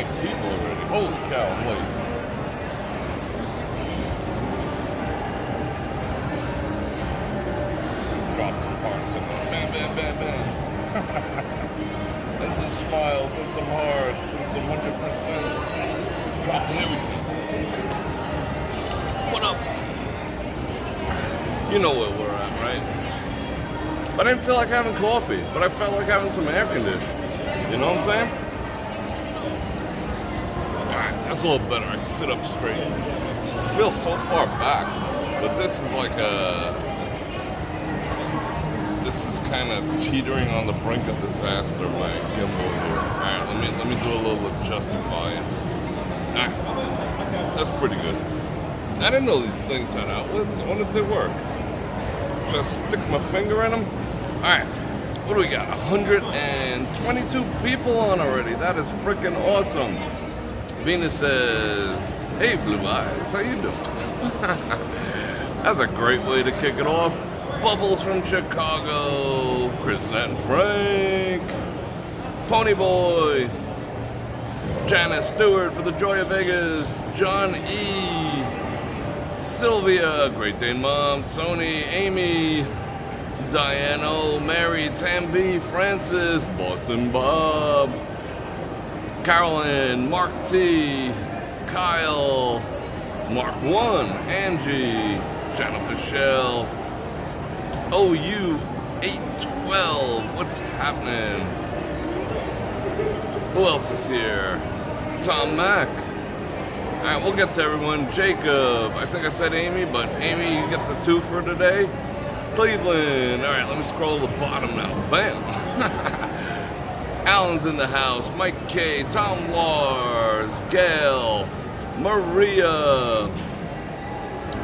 like people already. Holy cow, I'm late. Drop some hearts in there. Bam, bam, bam, bam. And some smiles, and some hearts, and some 100%. Dropping everything. What up? You know where we're at, right? I didn't feel like having coffee, but I felt like having some air conditioning. You know what I'm saying? Alright, that's a little better. I can sit up straight. I feel so far back, but this is like this is kind of teetering on the brink of disaster, my gimbal here. Alright, let me do a little adjustifying. Alright, that's pretty good. I didn't know these things had outlets. I wonder if they work. Just stick my finger in them. Alright, what do we got? 122 people on already. That is freaking awesome. Venus says, hey Blue Eyes, how you doing? That's a great way to kick it off. Bubbles from Chicago, Chris, Nat, and Frank, Pony Boy, Janice Stewart for the Joy of Vegas, John E, Sylvia, Great Dane Mom, Sony, Amy, Diane O, Mary, Tam V, Francis, Boston Bob, Carolyn, Mark T, Kyle, Mark 1, Angie, Jennifer Shell, OU 812, what's happening? Who else is here? Tom Mack. Alright, we'll get to everyone. Jacob, I think I said Amy, but Amy, you get the 2 for today. Cleveland, alright, let me scroll to the bottom now. Bam! Alan's in the house. Mike K, Tom Wars, Gail, Maria,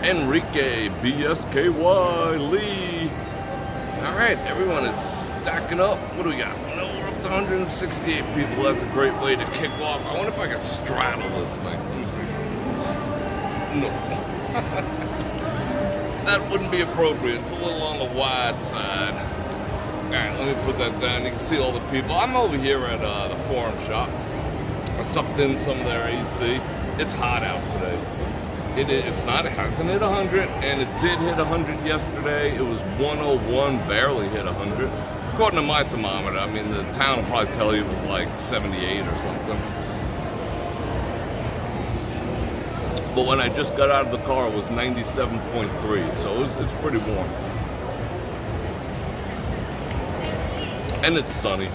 Enrique, BSKY, Lee. Alright, everyone is stacking up. What do we got? We're up to 168 people. That's a great way to kick off. I wonder if I can straddle this thing. Let me see. No. That wouldn't be appropriate. It's a little on the wide side. Alright, let me put that down. You can see all the people. I'm over here at the Forum Shop. I sucked in some of their AC. It's hot out today. It's not, it hasn't hit 100, and it did hit 100 yesterday. It was 101, barely hit 100. According to my thermometer, I mean, the town will probably tell you it was like 78 or something. But when I just got out of the car, it was 97.3, so it's pretty warm. And it's sunny.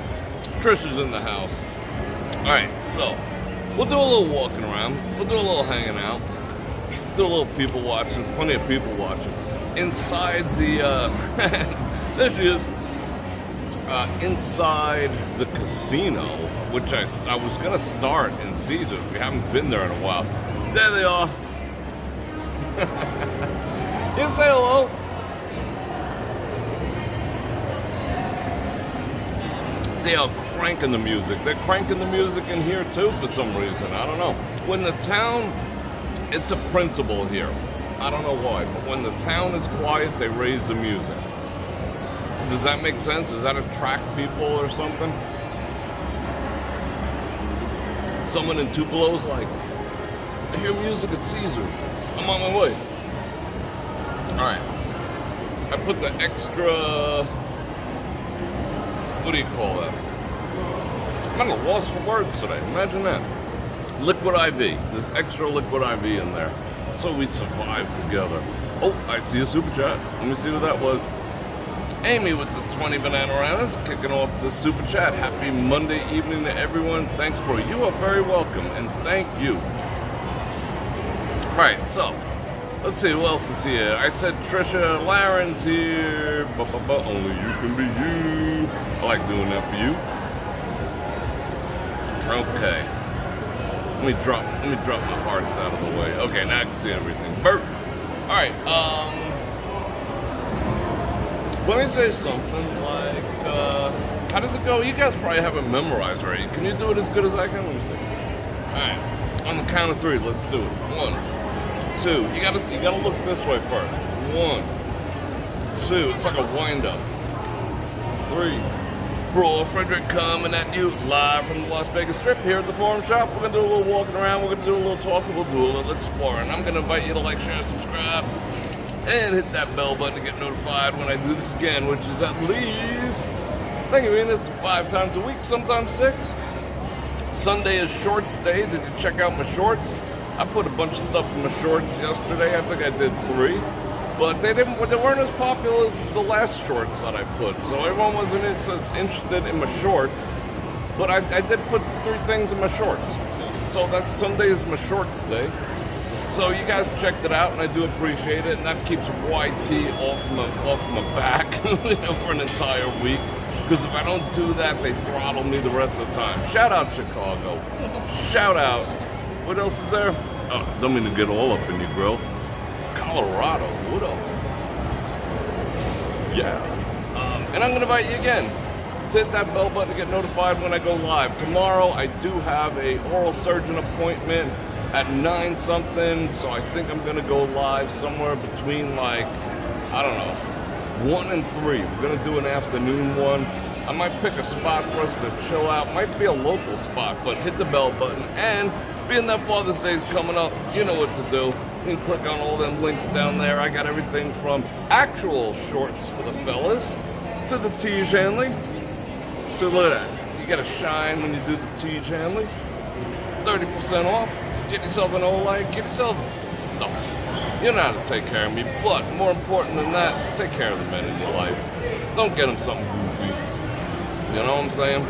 Trish is in the house. All right, so we'll do a little walking around. We'll do a little hanging out. Do a little people watching. Plenty of people watching. Inside the, there she is. Inside the casino, which I was gonna start in Caesars. We haven't been there in a while. There they are. You can say hello. They are cranking the music. They're cranking the music in here too for some reason. I don't know. When the town, it's a principle here. I don't know why, but when the town is quiet, they raise the music. Does that make sense? Does that attract people or something? Someone in Tupelo's like, I hear music at Caesars. I'm on my way. All right. I put the extra, what do you call that? I'm at a loss for words today. Imagine that. Liquid IV. There's extra liquid IV in there. So we survive together. Oh, I see a super chat. Let me see what that was. Amy with the 20 Banananas kicking off the super chat. Happy Monday evening to everyone. Thanks for it. You are very welcome, and thank you. All right, so let's see who else is here. I said Trisha Laren's here. Only you can be you. I like doing that for you. Okay. Let me drop my hearts out of the way. Okay, now I can see everything. Bert. All right. Let me say something like, how does it go? You guys probably have it memorized already. Can you do it as good as I can? Let me see. All right. On the count of 3, let's do it. 1, 2. You gotta look this way first. 1, 2. It's like a wind up. 3, Bror Fredrik coming at you live from the Las Vegas Strip here at the Forum Shop. We're going to do a little walking around, we're going to do a little talking, we'll do a little exploring. I'm going to invite you to like, share, subscribe, and hit that bell button to get notified when I do this again, which is at least, thank you, man, it's 5 times a week, sometimes 6. Sunday is shorts day. Did you check out my shorts? I put a bunch of stuff in my shorts yesterday. I think I did 3. But they weren't as popular as the last shorts that I put. So everyone wasn't as interested in my shorts. But I did put 3 things in my shorts. So that Sunday is my shorts day. So you guys checked it out, and I do appreciate it. And that keeps YT off my back for an entire week. Because if I don't do that, they throttle me the rest of the time. Shout out Chicago. Shout out. What else is there? Oh, don't mean to get all up in your grill. Colorado, what up? Yeah. And I'm going to invite you again to hit that bell button to get notified when I go live. Tomorrow, I do have a oral surgeon appointment at 9 something, so I think I'm going to go live somewhere between, like, I don't know, 1 and 3. We're going to do an afternoon one. I might pick a spot for us to chill out. Might be a local spot, but hit the bell button. And being that Father's Day is coming up, you know what to do. You can click on all them links down there. I got everything from actual shorts for the fellas to the T Hanley. So look at that. You get a shine when you do the T Hanley. 30% off. Get yourself an Olay. Get yourself stuff. You know how to take care of me. But more important than that, take care of the men in your life. Don't get them something goofy. You know what I'm saying?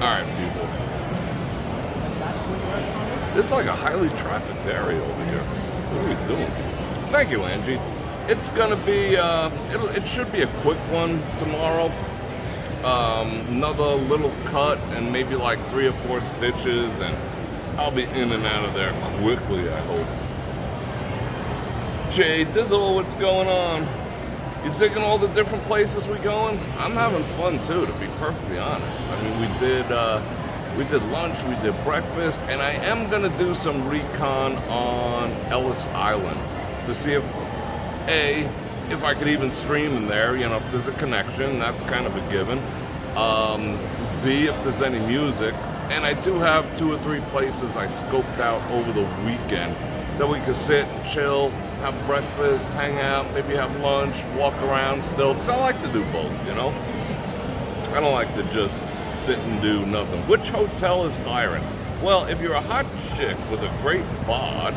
All right, people. It's like a highly trafficked area over here. What are we doing? Thank you, Angie. It's gonna be, it should be a quick one tomorrow. Another little cut and maybe like 3 or 4 stitches, and I'll be in and out of there quickly, I hope. Jay Dizzle, what's going on? You digging all the different places we going? I'm having fun too, to be perfectly honest. I mean, we did lunch, we did breakfast, and I am gonna do some recon on Ellis Island to see if I could even stream in there, you know, if there's a connection, that's kind of a given. B, if there's any music. And I do have 2 or 3 places I scoped out over the weekend that we could sit and chill, have breakfast, hang out, maybe have lunch, walk around still, because I like to do both, you know? I don't like to just sit and do nothing. Which hotel is hiring? Well, if you're a hot chick with a great bod,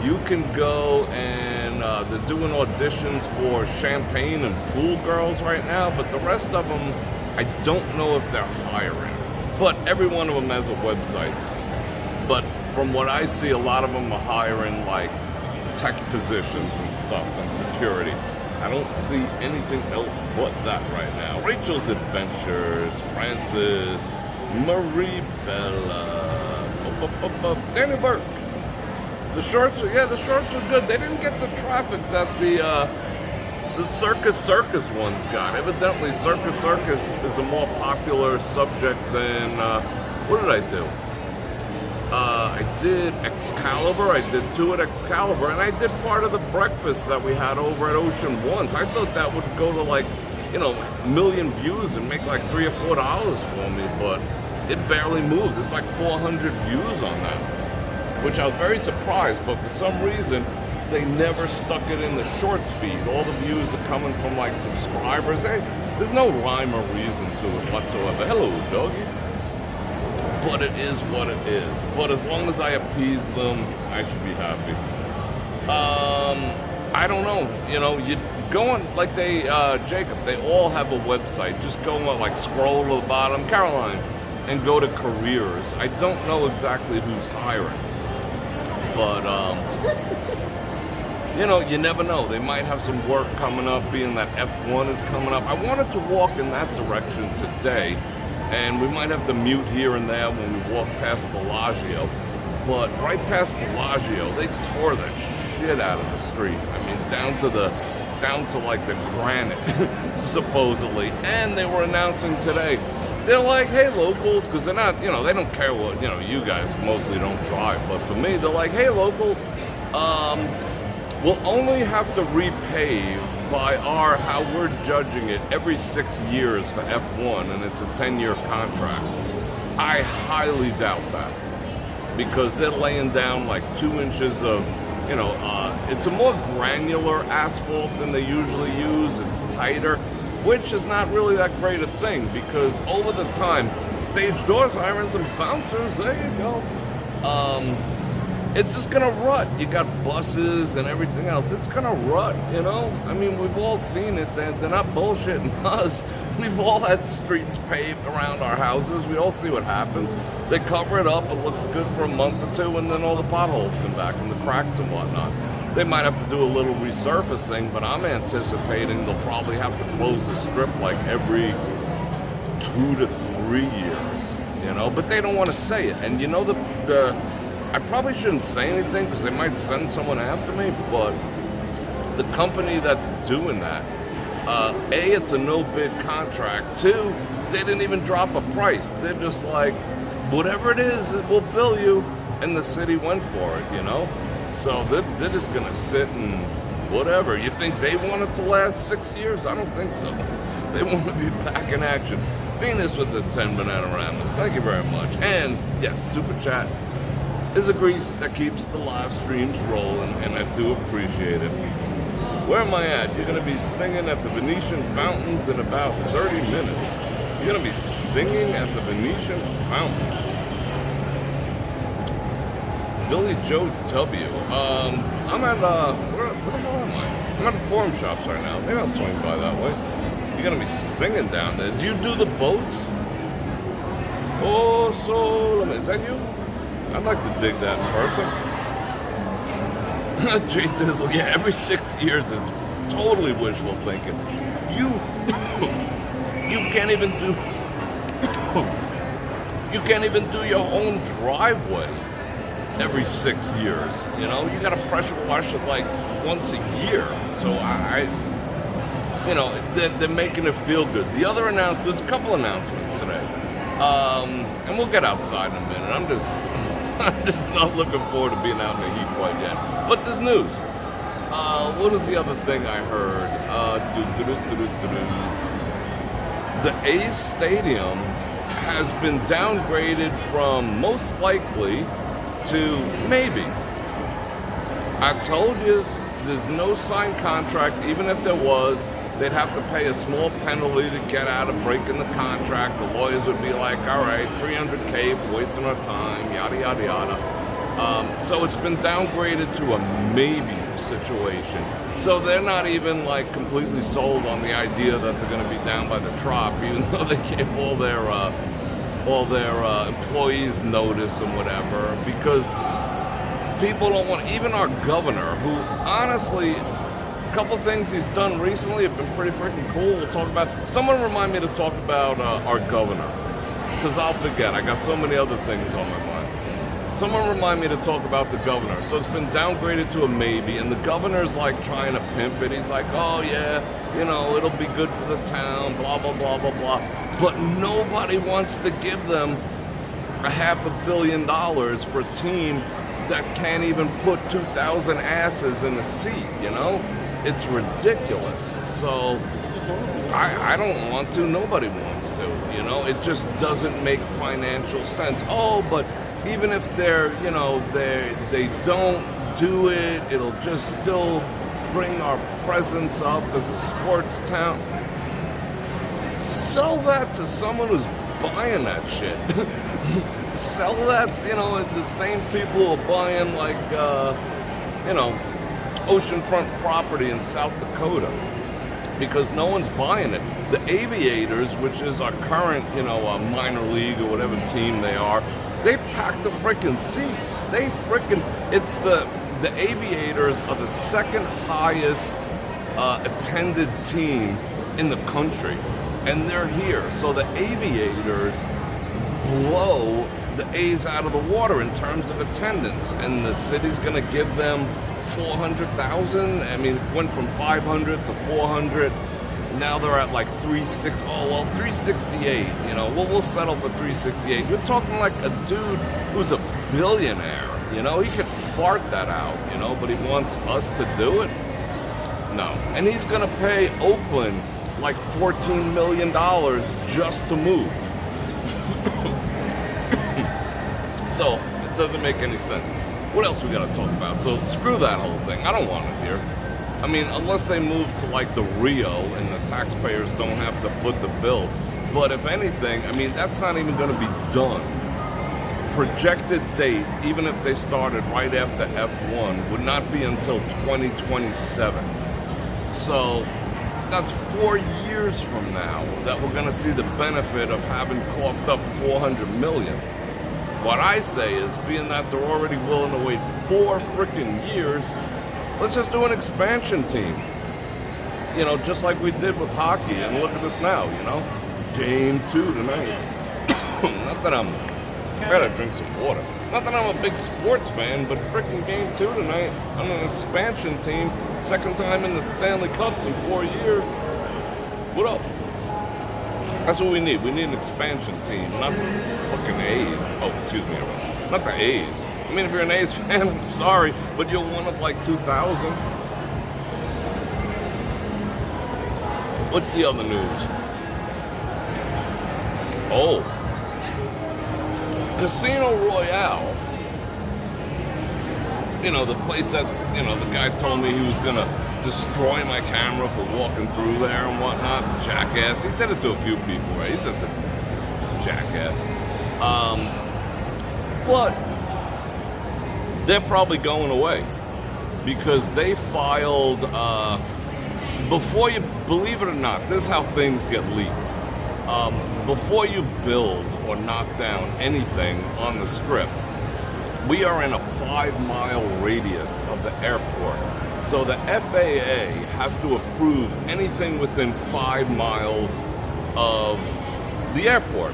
you can go and they're doing auditions for champagne and pool girls right now, but the rest of them, I don't know if they're hiring. But every one of them has a website. But from what I see, a lot of them are hiring like tech positions and stuff and security. I don't see anything else but that right now. Rachel's Adventures, Francis, Marie Bella, Danny Burke. The shorts are good. They didn't get the traffic that the Circus ones got. Evidently, Circus is a more popular subject than, what did I do? I did Excalibur, I did 2 at Excalibur, and I did part of the breakfast that we had over at Ocean Ones. I thought that would go to like, you know, 1 million views and make like $3 or $4 for me, but it barely moved. It's like 400 views on that, which I was very surprised, but for some reason, they never stuck it in the shorts feed. All the views are coming from like subscribers. There's no rhyme or reason to it whatsoever. Hello, doggy. But it is what it is. But as long as I appease them, I should be happy. I don't know. You know, you go on, like Jacob, they all have a website. Just go on, like scroll to the bottom, Caroline, and go to careers. I don't know exactly who's hiring. But, you know, you never know. They might have some work coming up, being that F1 is coming up. I wanted to walk in that direction today, and we might have to mute here and there when we walk past Bellagio. But right past Bellagio, they tore the shit out of the street. I mean, down to like the granite, supposedly. And they were announcing today, they're like, hey, locals, because they're not, you know, they don't care what, you know, you guys mostly don't drive. But for me, they're like, hey, locals, we'll only have to repave by how we're judging it every 6 years for F1, and it's a 10-year contract. I highly doubt that, because they're laying down like 2 inches of, it's a more granular asphalt than they usually use. It's tighter, which is not really that great a thing, because over the time, stage doors hiring some bouncers, there you go. It's just gonna rut. You got buses and everything else. It's gonna rut, I mean, we've all seen it. They're not bullshitting us. We've all had streets paved around our houses. We all see what happens. They cover it up, it looks good for a month or two, and then all the potholes come back and the cracks and whatnot. They might have to do a little resurfacing, but I'm anticipating they'll probably have to close the strip like every 2 to 3 years, but they don't want to say it. And I probably shouldn't say anything because they might send someone after me, but the company that's doing that, A, it's a no-bid contract. 2, they didn't even drop a price. They're just like, whatever it is, we'll bill you. And the city went for it, So they're just going to sit and whatever. You think they want it to last 6 years? I don't think so. They want to be back in action. Venus with the 10 Bananagramas. Thank you very much. And, yes, Super Chat is a grease that keeps the live streams rolling, and I do appreciate it. Where am I at? You're going to be singing at the Venetian Fountains in about 30 minutes. You're going to be singing at the Venetian Fountains. Billy Joe W. I'm at, where the hell am I? I'm at the Forum Shops right now. Maybe I'll swing by that way. You're going to be singing down there. Do you do the boats? Oh, so, is that you? I'd like to dig that in person. J Dizzle, yeah, every 6 years is totally wishful thinking. You can't even do your own driveway every 6 years. You got to pressure wash it like once a year. So they're making it feel good. The other there's a couple announcements today, and we'll get outside in a minute. I'm just not looking forward to being out in the heat quite yet. But there's news. What was the other thing I heard? The A's stadium has been downgraded from most likely to maybe. I told you there's no signed contract. Even if there was, they'd have to pay a small penalty to get out of breaking the contract. The lawyers would be like, all right, $300K for wasting our time, yada, yada, yada. So it's been downgraded to a maybe situation. So they're not even like completely sold on the idea that they're going to be down by the Trop, even though they gave all their employees notice and whatever, because people don't want, even our governor, who honestly, a couple things he's done recently have been pretty freaking cool. We'll talk about, someone remind me to talk about our governor, because I'll forget. I got so many other things on my mind. Someone remind me to talk about the governor. So it's been downgraded to a maybe, and the governor's like trying to pimp it. He's like, oh yeah, it'll be good for the town, blah, blah, blah, blah, blah. But nobody wants to give them $500 million for a team that can't even put 2,000 asses in a seat, It's ridiculous. So I don't want to. Nobody wants to, It just doesn't make financial sense. Oh, but even if they're, they don't do it, it'll just still bring our presence up as a sports town. Sell that to someone who's buying that shit. Sell that, the same people who are buying like, oceanfront property in South Dakota, because no one's buying it. The Aviators, which is our current, minor league or whatever team they are, they pack the freaking seats. It's the Aviators are the second highest attended team in the country, and they're here. So the Aviators blow the A's out of the water in terms of attendance, and the city's going to give them 400,000. I mean, it went from 500 to 400. Now they're at like 360. Oh well, 368. We'll settle for 368. You're talking like a dude who's a billionaire. He could fart that out. But he wants us to do it. No. And he's going to pay Oakland like $14 million just to move. So, it doesn't make any sense. What else we got to talk about? So, screw that whole thing. I don't want it here. I mean, unless they move to like the Rio and the taxpayers don't have to foot the bill. But if anything, I mean, that's not even going to be done. Projected date, even if they started right after F1, would not be until 2027. So that's 4 years from now that we're going to see the benefit of having coughed up $400 million. What I say is, being that they're already willing to wait 4 freaking years, let's just do an expansion team. You know, just like we did with hockey, and look at us now, you know? Game 2 tonight. Not that I gotta drink some water. Not that I'm a big sports fan, but freaking game 2 tonight on an expansion team. Second time in the Stanley Cups in 4 years. What up? That's what we need. We need an expansion team, not fucking A's. Oh, excuse me, everyone. Not the A's. I mean, if you're an A's fan, I'm sorry, but you're one of like 2,000. What's the other news? Oh. Casino Royale. You know, the place that, you know, the guy told me he was going to destroy my camera for walking through there and whatnot. Jackass. He did it to a few people, right? He's just a jackass. But they're probably going away because they filed, before you, believe it or not, this is how things get leaked. Before you build or knock down anything on the strip, we are in a 5-mile radius of the airport. So the FAA has to approve anything within 5 miles of the airport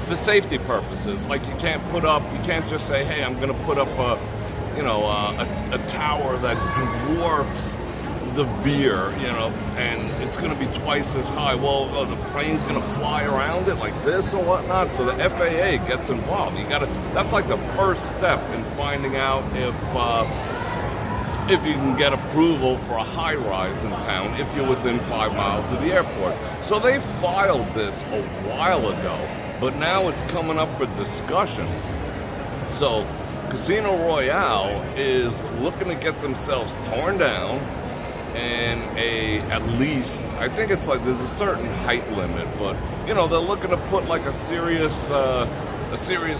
for safety purposes. Like you can't just say, hey, I'm going to put up a tower that dwarfs the Veer, you know, and it's going to be twice as high. Well, the plane's going to fly around it like this or whatnot. So the FAA gets involved. That's like the first step in finding out if you can get approval for a high rise in town if you're within 5 miles of the airport. So they filed this a while ago, but now it's coming up for discussion. So Casino Royale is looking to get themselves torn down. And at least, I think it's like there's a certain height limit, but you know, they're looking to put like a serious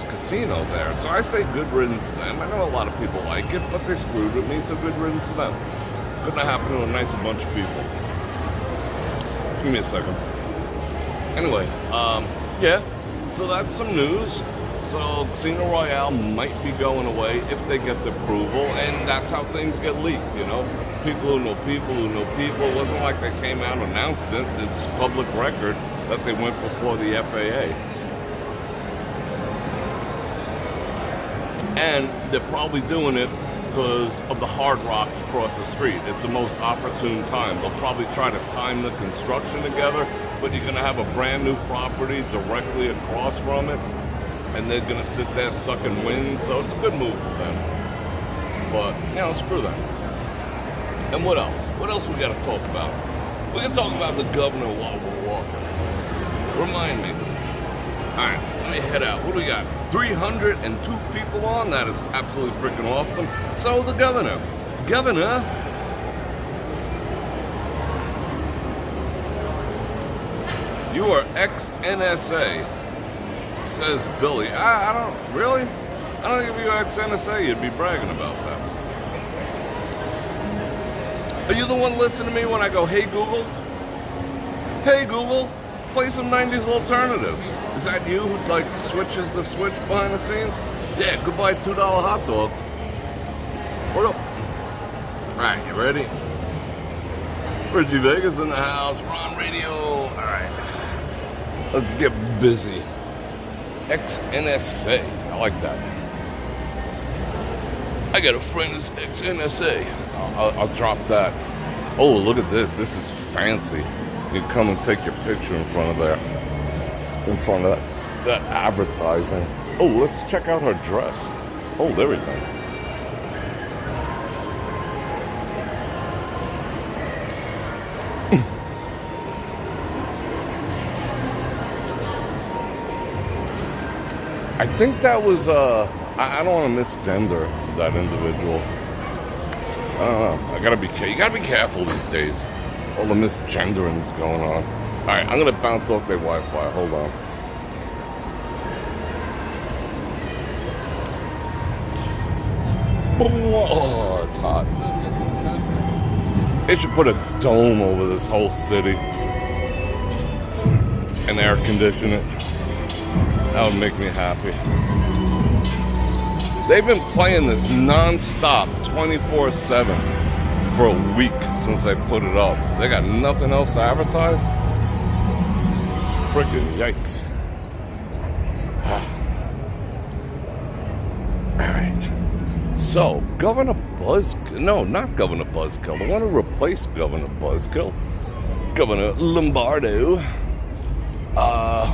casino there. So I say good riddance to them. I know a lot of people like it, but they screwed with me, so good riddance to them. Couldn't have happened to a nicer bunch of people. Give me a second. Anyway, yeah, so that's some news. So Casino Royale might be going away if they get the approval, and that's how things get leaked, you know? People who know people who know people. It wasn't like they came out and announced it. It's public record that they went before the FAA. And they're probably doing it because of the Hard Rock across the street. It's the most opportune time. They'll probably try to time the construction together, but you're going to have a brand new property directly across from it, and they're going to sit there sucking wind, so it's a good move for them. But, you know, screw that. And what else? What else we got to talk about? We can talk about the governor while we're walking. Remind me. All right, let me head out. What do we got? 302 people on? That is absolutely freaking awesome. So the governor. Governor, you are ex-NSA, says Billy. I don't, really? I don't think if you were ex-NSA, you'd be bragging about that. Are you the one listening to me when I go, hey Google? Hey Google, play some 90s alternatives. Is that you who like switches the switch behind the scenes? Yeah, goodbye $2 hot dogs. What up? Alright, you ready? Richie Vegas in the house, Ron Radio. Alright, let's get busy. Ex-NSA, I like that. I got a friend who's ex-NSA. I'll drop that. Oh, look at this. This is fancy. You come and take your picture in front of that advertising. Oh, let's check out her dress. Hold everything. I think that was, I don't want to misgender that individual. I don't know. You gotta be careful these days. All the misgendering is going on. All right, I'm gonna bounce off their Wi-Fi. Hold on. Oh, it's hot. They should put a dome over this whole city and air condition it. That would make me happy. They've been playing this non-stop 24/7 for a week since I put it up. They got nothing else to advertise? Freaking yikes. Alright. So, Governor Buzzkill. No, not Governor Buzzkill. I want to replace Governor Buzzkill. Governor Lombardo.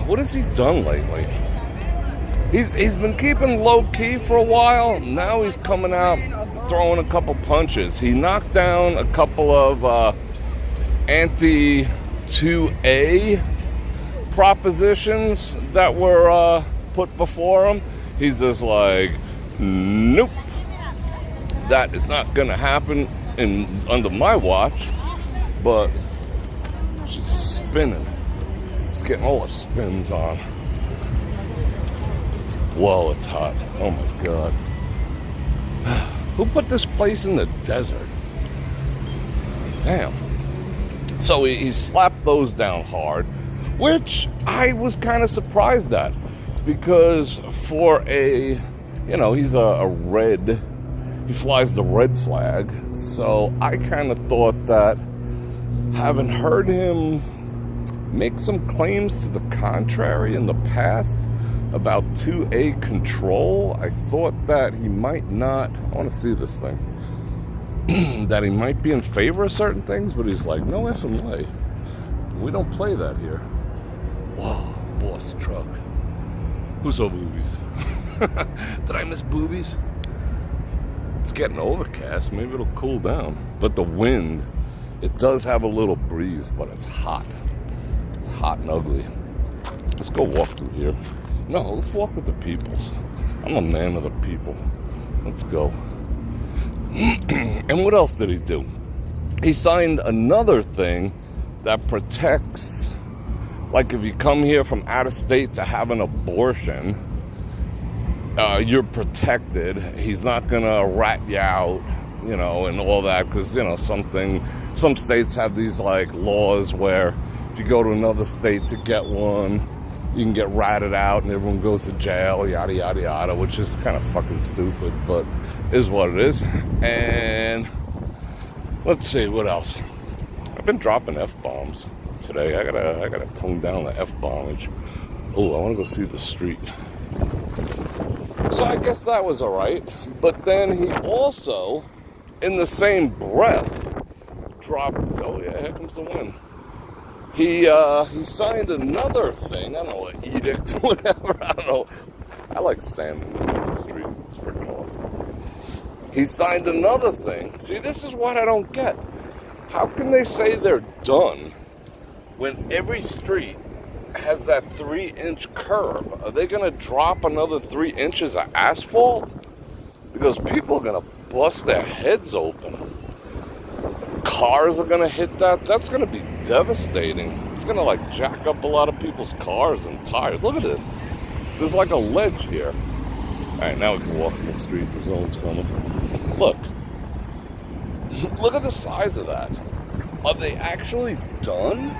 What has he done lately? He's been keeping low-key for a while. Now he's coming out throwing a couple punches. He knocked down a couple of anti-2A propositions that were put before him. He's just like, nope. That is not going to happen under my watch. But she's spinning. She's getting all the spins on. Whoa, it's hot. Oh my God. Who put this place in the desert? Damn. So he slapped those down hard, which I was kind of surprised at. Because for he's a red, he flies the red flag. So I kind of thought that, having heard him make some claims to the contrary in the past about 2A control, I thought that he might not, I want to see this thing, that he might be in favor of certain things, but he's like, no effing way. We don't play that here. Whoa, boss truck. Who saw boobies? Did I miss boobies? It's getting overcast. Maybe it'll cool down. But the wind, it does have a little breeze, but it's hot. It's hot and ugly. Let's go walk through here. No, let's walk with the peoples. I'm a man of the people. Let's go. And what else did he do? He signed another thing that protects, like if you come here from out of state to have an abortion, you're protected. He's not gonna rat you out, and all that, because some states have these like laws where if you go to another state to get one, you can get ratted out and everyone goes to jail, yada yada yada, which is kind of fucking stupid, but is what it is. And let's see what else. I've been dropping F-bombs today. I gotta tone down the F-bombage. Oh, I want to go see the street. So I guess that was all right. But then he also, in the same breath, dropped. Oh yeah, here comes the wind. He signed another thing. I don't know, an edict, whatever. I don't know. I like standing in the street. It's freaking awesome. He signed another thing. See, this is what I don't get. How can they say they're done when every street has that 3-inch curb? Are they going to drop another 3 inches of asphalt? Because people are going to bust their heads open. Cars are going to hit that. That's going to be devastating. It's going to like jack up a lot of people's cars and tires. Look at this. There's like a ledge here. All right, now we can walk in the street. The zone's coming. Look. Look at the size of that. Are they actually done?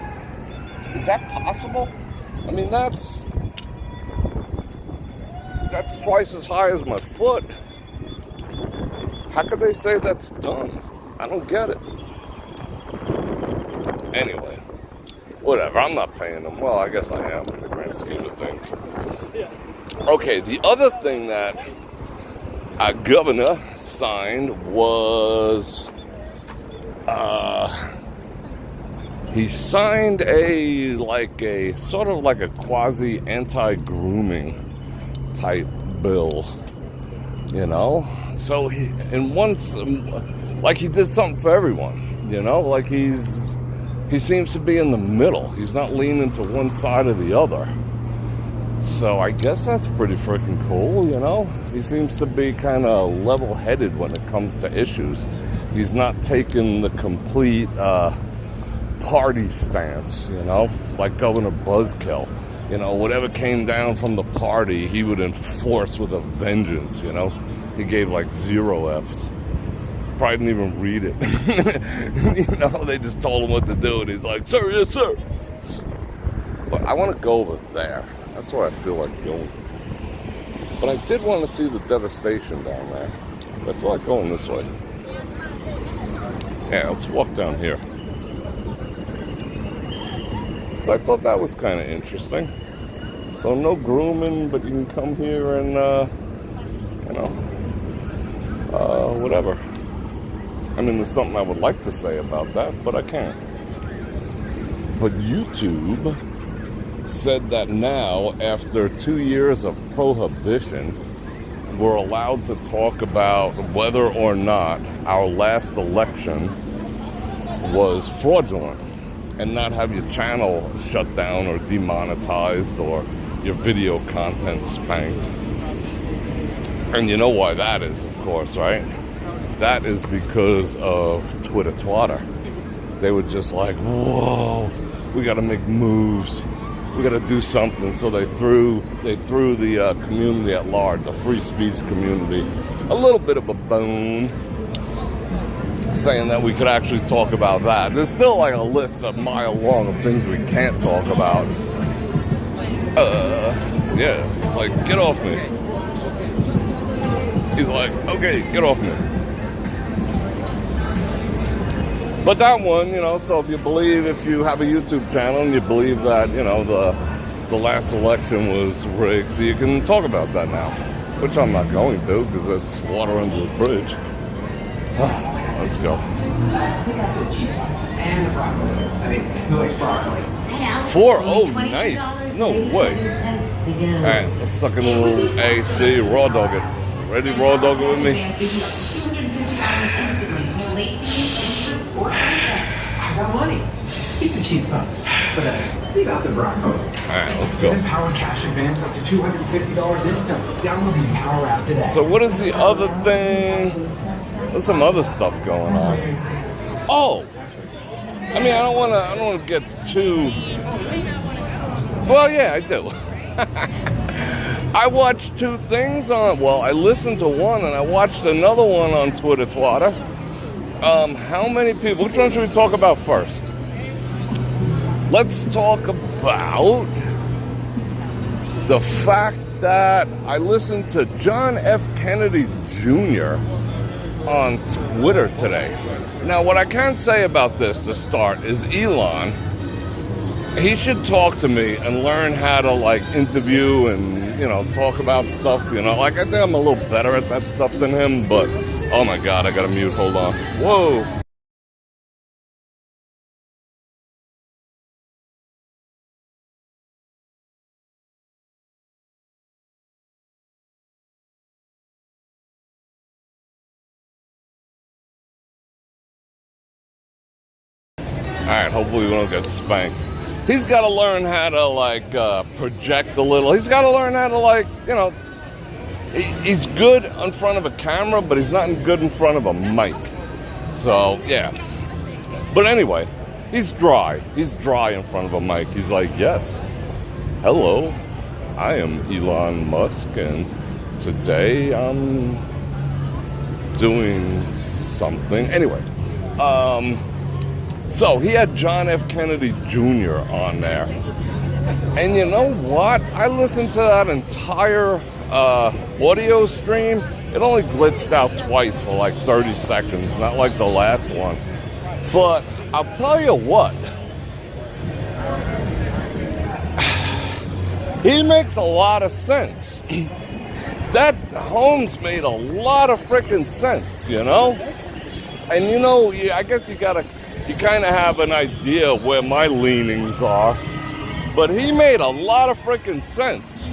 Is that possible? I mean, that's twice as high as my foot. How could they say that's done? I don't get it. Anyway, whatever. I'm not paying them. Well, I guess I am in the grand scheme of things. Yeah. Okay, the other thing that a governor signed was he signed a sort of like a quasi anti-grooming type bill, So he did something for everyone, like he seems to be in the middle. He's not leaning to one side or the other. So I guess that's pretty freaking cool, you know? He seems to be kind of level-headed when it comes to issues. He's not taking the complete party stance, you know? Like Governor Buzzkill. You know, whatever came down from the party, he would enforce with a vengeance, you know? He gave like 0 Fs. Probably didn't even read it. You know, they just told him what to do, and he's like, sir, yes, sir. But I want to go over there. That's where I feel like going. But I did want to see the devastation down there. I feel like going this way. Yeah, let's walk down here. So I thought that was kind of interesting. So no grooming, but you can come here and, you know, whatever. I mean, there's something I would like to say about that, but I can't. But YouTube said that now, after 2 years of prohibition, we're allowed to talk about whether or not our last election was fraudulent and not have your channel shut down or demonetized or your video content spanked. And you know why that is, of course, right? That is because of Twitter. They were just like, whoa, we gotta make moves. We gotta do something. So they threw the community at large, the free speech community, a little bit of a bone, saying that we could actually talk about that. There's still like a list a mile long of things we can't talk about. Yeah, it's like, get off me. He's like, okay, get off me. But that one, you know, so if you have a YouTube channel and you believe that, you know, the last election was rigged, you can talk about that now. Which I'm not going to, because it's water under the bridge. Let's go. 4 nice. No way. Alright, let's suck in a little AC, raw dog it. Ready, raw dog it with me? I got money. Keep the cheese puffs, but leave out the broccoli. Alright, let's go. Power cash advance up to $250 instant. Download the Power app today. So what is the other thing? There's some other stuff going on. Oh! I mean, I don't wanna get too... Well, yeah, I do. I watched 2 things on... Well, I listened to one and I watched another one on Twitter. How many people... Which one should we talk about first? Let's talk about the fact that I listened to John F. Kennedy Jr. on Twitter today. Now, what I can say about this to start is Elon, he should talk to me and learn how to, like, interview and, you know, talk about stuff, you know. Like, I think I'm a little better at that stuff than him, but, oh my God, I gotta mute, hold on. Whoa. Alright, hopefully we don't get spanked. He's got to learn how to, like, project a little. He's got to learn how to, like, you know, he's good in front of a camera, but he's not good in front of a mic. So, yeah. But anyway, he's dry. He's dry in front of a mic. He's like, yes, hello, I am Elon Musk, and today I'm doing something. Anyway, so he had John F. Kennedy Jr. on there. And you know what? I listened to that entire audio stream. It only glitched out twice for like 30 seconds, not like the last one. But I'll tell you what. He makes a lot of sense. That Holmes made a lot of freaking sense, you know? And you know, I guess you kind of have an idea where my leanings are, but he made a lot of freaking sense.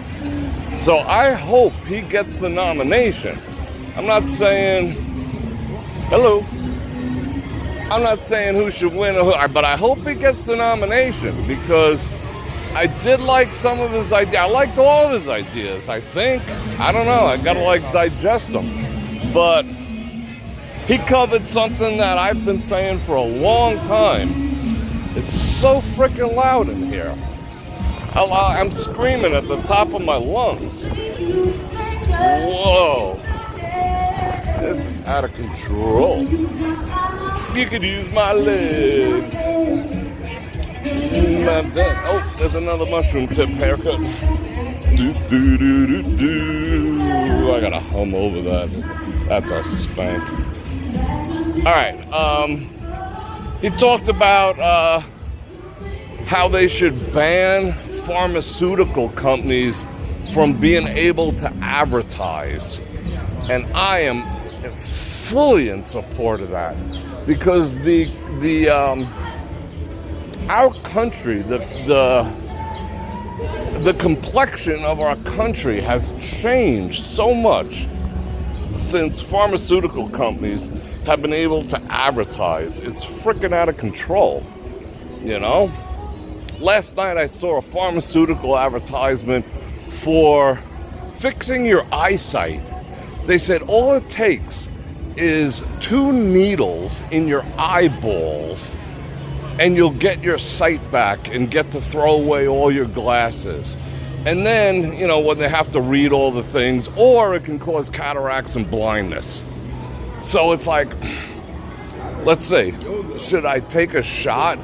So I hope he gets the nomination. I'm not saying, hello, I'm not saying who should win, but I hope he gets the nomination, because I did like some of his ideas. I liked all of his ideas, I think. I don't know. I gotta like digest them. But he covered something that I've been saying for a long time. It's so freaking loud in here. I'm screaming at the top of my lungs. Whoa. This is out of control. You could use my legs. Oh, there's another mushroom tip haircut. Do, do, do, do, do. I gotta hum over that. That's a spank. Alright, he talked about how they should ban pharmaceutical companies from being able to advertise. And I am fully in support of that. Because our country, the complexion of our country has changed so much since pharmaceutical companies have been able to advertise. It's freaking out of control, you know? Last night I saw a pharmaceutical advertisement for fixing your eyesight. They said all it takes is 2 needles in your eyeballs and you'll get your sight back and get to throw away all your glasses. And then, you know, when they have to read all the things, or it can cause cataracts and blindness. So it's like, let's see, should I take a shot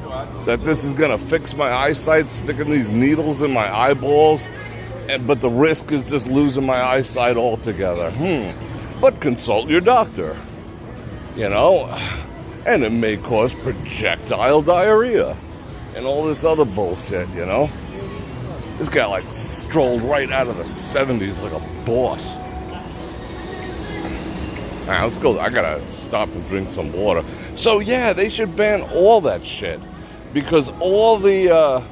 that this is gonna fix my eyesight, sticking these needles in my eyeballs, but the risk is just losing my eyesight altogether? But consult your doctor, you know? And it may cause projectile diarrhea and all this other bullshit, you know? This guy like strolled right out of the 70s like a boss. All right, let's go. I gotta stop and drink some water. So yeah, they should ban all that shit because all the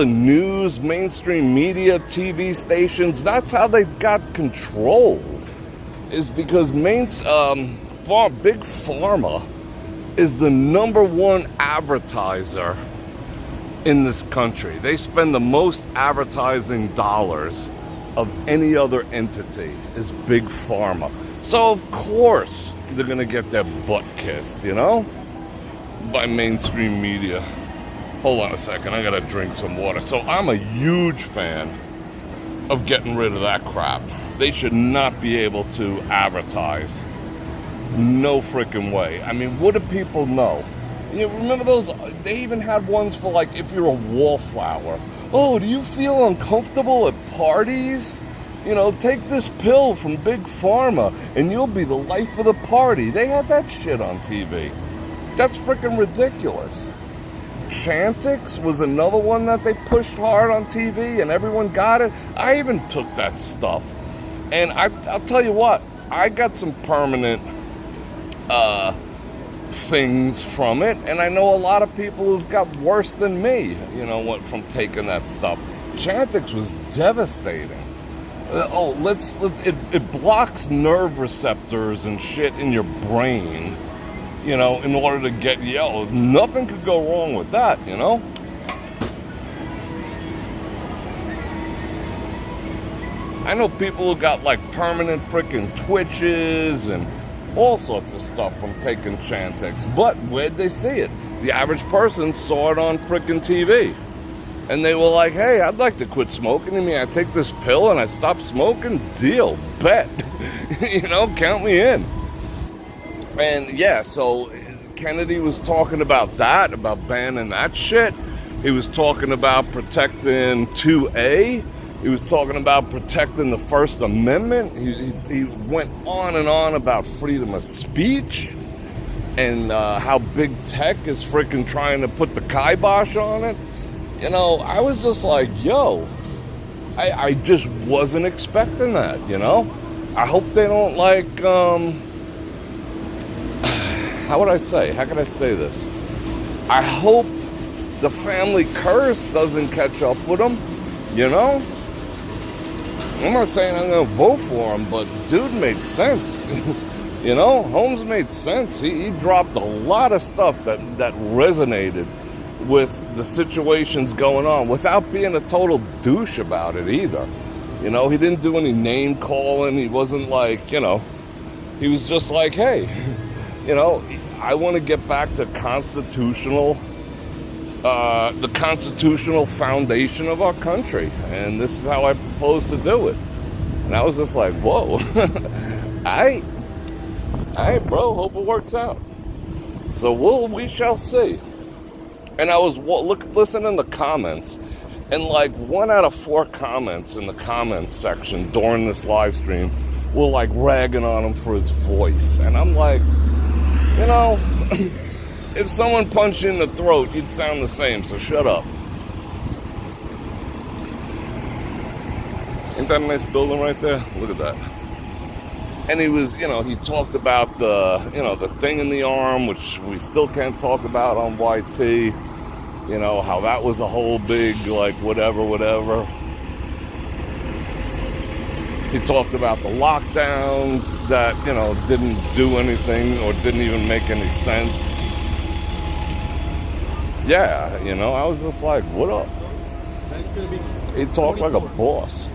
news, mainstream media, TV stations, that's how they got controlled. Is because Big Pharma is the #1 advertiser in this country. They spend the most advertising dollars of any other entity is Big Pharma. So of course they're gonna get their butt kissed, you know, by mainstream media. Hold on a second, I gotta drink some water. So I'm a huge fan of getting rid of that crap. They should not be able to advertise. No freaking way. I mean, what do people know? You remember those? They even had ones for like if you're a wallflower. Oh, do you feel uncomfortable at parties? You know, take this pill from Big Pharma and you'll be the life of the party. They had that shit on TV. That's freaking ridiculous. Chantix was another one that they pushed hard on TV and everyone got it. I even took that stuff. And I'll tell you what, I got some permanent things from it, and I know a lot of people who've got worse than me, you know, what from taking that stuff. Chantix was devastating. It blocks nerve receptors and shit in your brain, you know, in order to get nothing could go wrong with that, you know. I know people who got like permanent freaking twitches and all sorts of stuff from taking Chantix. But where'd they see it? The average person saw it on freaking TV. And they were like, hey, I'd like to quit smoking. I mean, I take this pill and I stop smoking. Deal. Bet. You know, count me in. And yeah, so Kennedy was talking about that, about banning that shit. He was talking about protecting 2A. He was talking about protecting the First Amendment. He went on and on about freedom of speech and how big tech is freaking trying to put the kibosh on it. You know, I was just like, yo, I just wasn't expecting that, you know? I hope they don't like, how would I say? How can I say this? I hope the family curse doesn't catch up with them, you know? I'm not saying I'm going to vote for him, but dude made sense. You know, Holmes made sense. He dropped a lot of stuff that resonated with the situations going on without being a total douche about it either. You know, he didn't do any name calling. He wasn't like, you know, he was just like, hey, you know, I want to get back to the constitutional foundation of our country. And this is how I propose to do it. And I was just like, whoa, all right, bro, hope it works out. So we shall see. And I was listening in the comments, and like 1 out of 4 comments in the comments section during this live stream were like ragging on him for his voice. And I'm like, you know, if someone punched you in the throat, you'd sound the same, so shut up. Ain't that a nice building right there? Look at that. And he was, you know, he talked about the thing in the arm, which we still can't talk about on YT. You know, how that was a whole big, like, whatever. He talked about the lockdowns that, you know, didn't do anything or didn't even make any sense. Yeah, you know, I was just like, what up? He talked like a boss.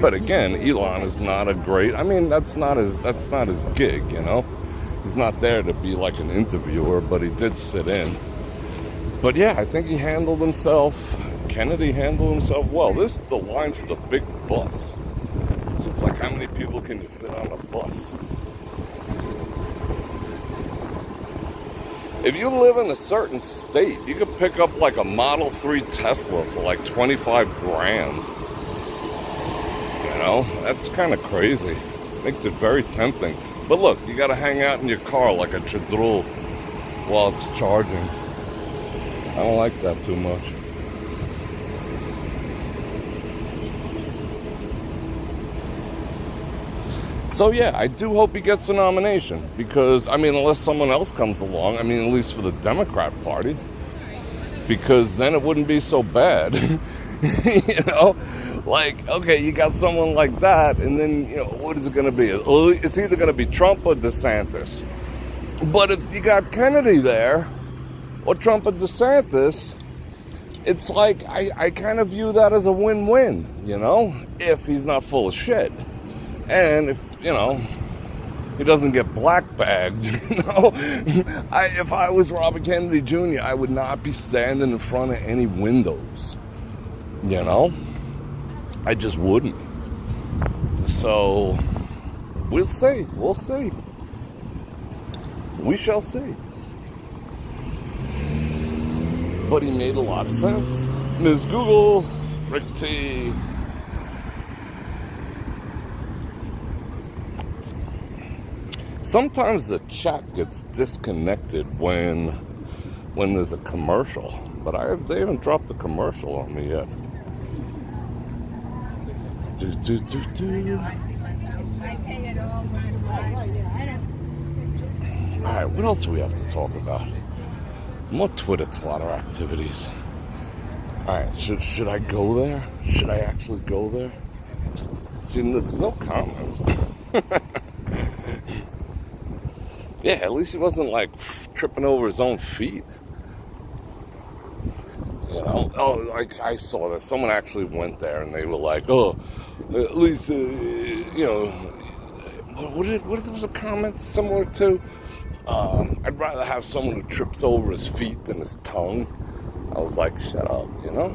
But again, Elon is not a great, I mean, that's not his gig, you know? He's not there to be like an interviewer, but he did sit in. But yeah, I think he handled himself, Kennedy handled himself well. This is the line for the big bus. So it's like, how many people can you fit on a bus? If you live in a certain state, you could pick up like a Model 3 Tesla for like 25 grand. You know, that's kind of crazy. Makes it very tempting. But look, you got to hang out in your car like a chadrul while it's charging. I don't like that too much. So yeah, I do hope he gets a nomination because, I mean, unless someone else comes along, I mean, at least for the Democrat Party, because then it wouldn't be so bad. You know, like, okay, you got someone like that, and then, you know, what is it going to be? It's either going to be Trump or DeSantis. But if you got Kennedy there, or Trump or DeSantis, it's like, I kind of view that as a win-win, you know, if he's not full of shit. And if, you know, he doesn't get black-bagged, you know. If I was Robert Kennedy Jr., I would not be standing in front of any windows, you know. I just wouldn't. So, we'll see. We'll see. We shall see. But he made a lot of sense. Ms. Google, Rick T. Sometimes the chat gets disconnected when there's a commercial. But they haven't dropped a commercial on me yet. Alright, what else do we have to talk about? More Twitter twatter activities. Alright, should I go there? Should I actually go there? See, there's no comments. Yeah, at least he wasn't like tripping over his own feet. You know, like I saw that someone actually went there and they were like, oh, at least, you know, what was a comment similar to? I'd rather have someone who trips over his feet than his tongue. I was like, shut up, you know?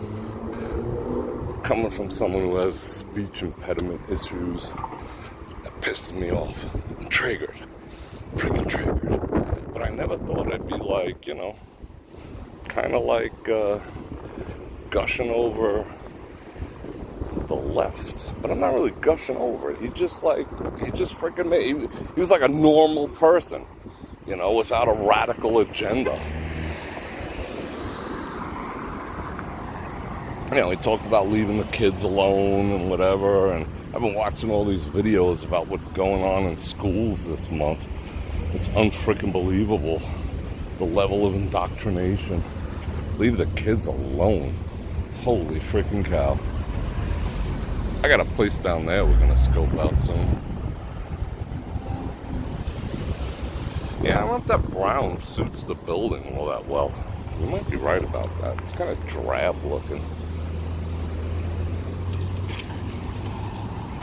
Coming from someone who has speech impediment issues, that pisses me off. I'm triggered. Freaking triggered. But I never thought I'd be like, you know, kind of like gushing over the left. But I'm not really gushing over it. He just freaking made, he was like a normal person, you know, without a radical agenda. You know, he talked about leaving the kids alone and whatever, and I've been watching all these videos about what's going on in schools this month. It's unfreaking believable, the level of indoctrination. Leave the kids alone. Holy freaking cow. I got a place down there we're gonna scope out soon. Yeah, I don't know if that brown suits the building all that well. You might be right about that. It's kind of drab looking.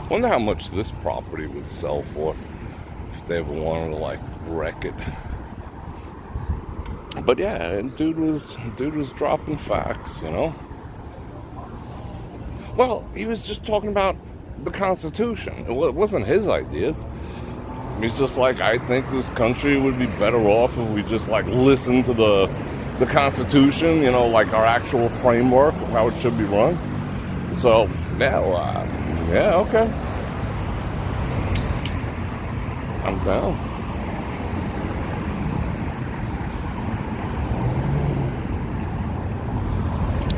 Wonder how much this property would sell for if they ever wanted to like wreck it. But yeah, and dude was dropping facts, you know. Well, he was just talking about the Constitution. It wasn't his ideas. He's just like, I think this country would be better off if we just like listen to the Constitution, you know, like our actual framework of how it should be run. So yeah, yeah, okay, I'm down.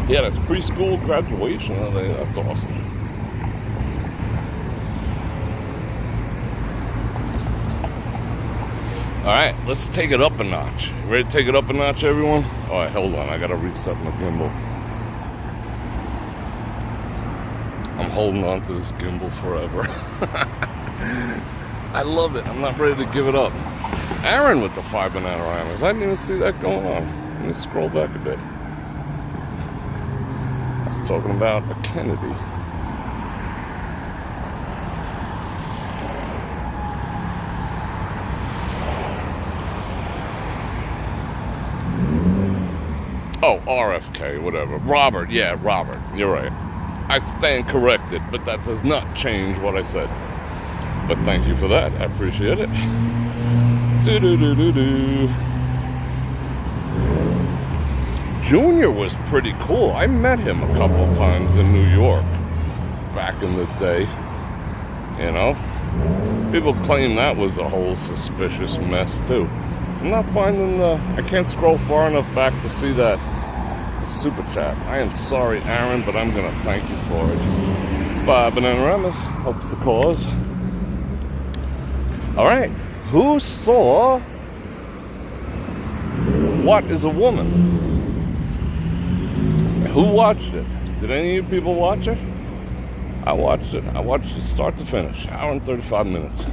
Yeah, that's preschool graduation. That's awesome. Alright, let's take it up a notch. Ready to take it up a notch, everyone? Alright, hold on. I gotta reset my gimbal. I'm holding on to this gimbal forever. I love it. I'm not ready to give it up. Aaron with the 5 Bananaramas. I didn't even see that going on. Let me scroll back a bit. I was talking about a Kennedy. Oh, RFK, whatever. Robert, yeah, Robert. You're right. I stand corrected, but that does not change what I said. But thank you for that. I appreciate it. Do-do-do-do-do. Junior was pretty cool. I met him a couple of times in New York back in the day. You know? People claim that was a whole suspicious mess, too. I'm not finding I can't scroll far enough back to see that super chat. I am sorry, Aaron, but I'm gonna thank you for it. 5 Bananaramas helps the cause. Alright, who saw What is a Woman? Who watched it? Did any of you people watch it? I watched it. I watched it start to finish. Hour and 35 minutes.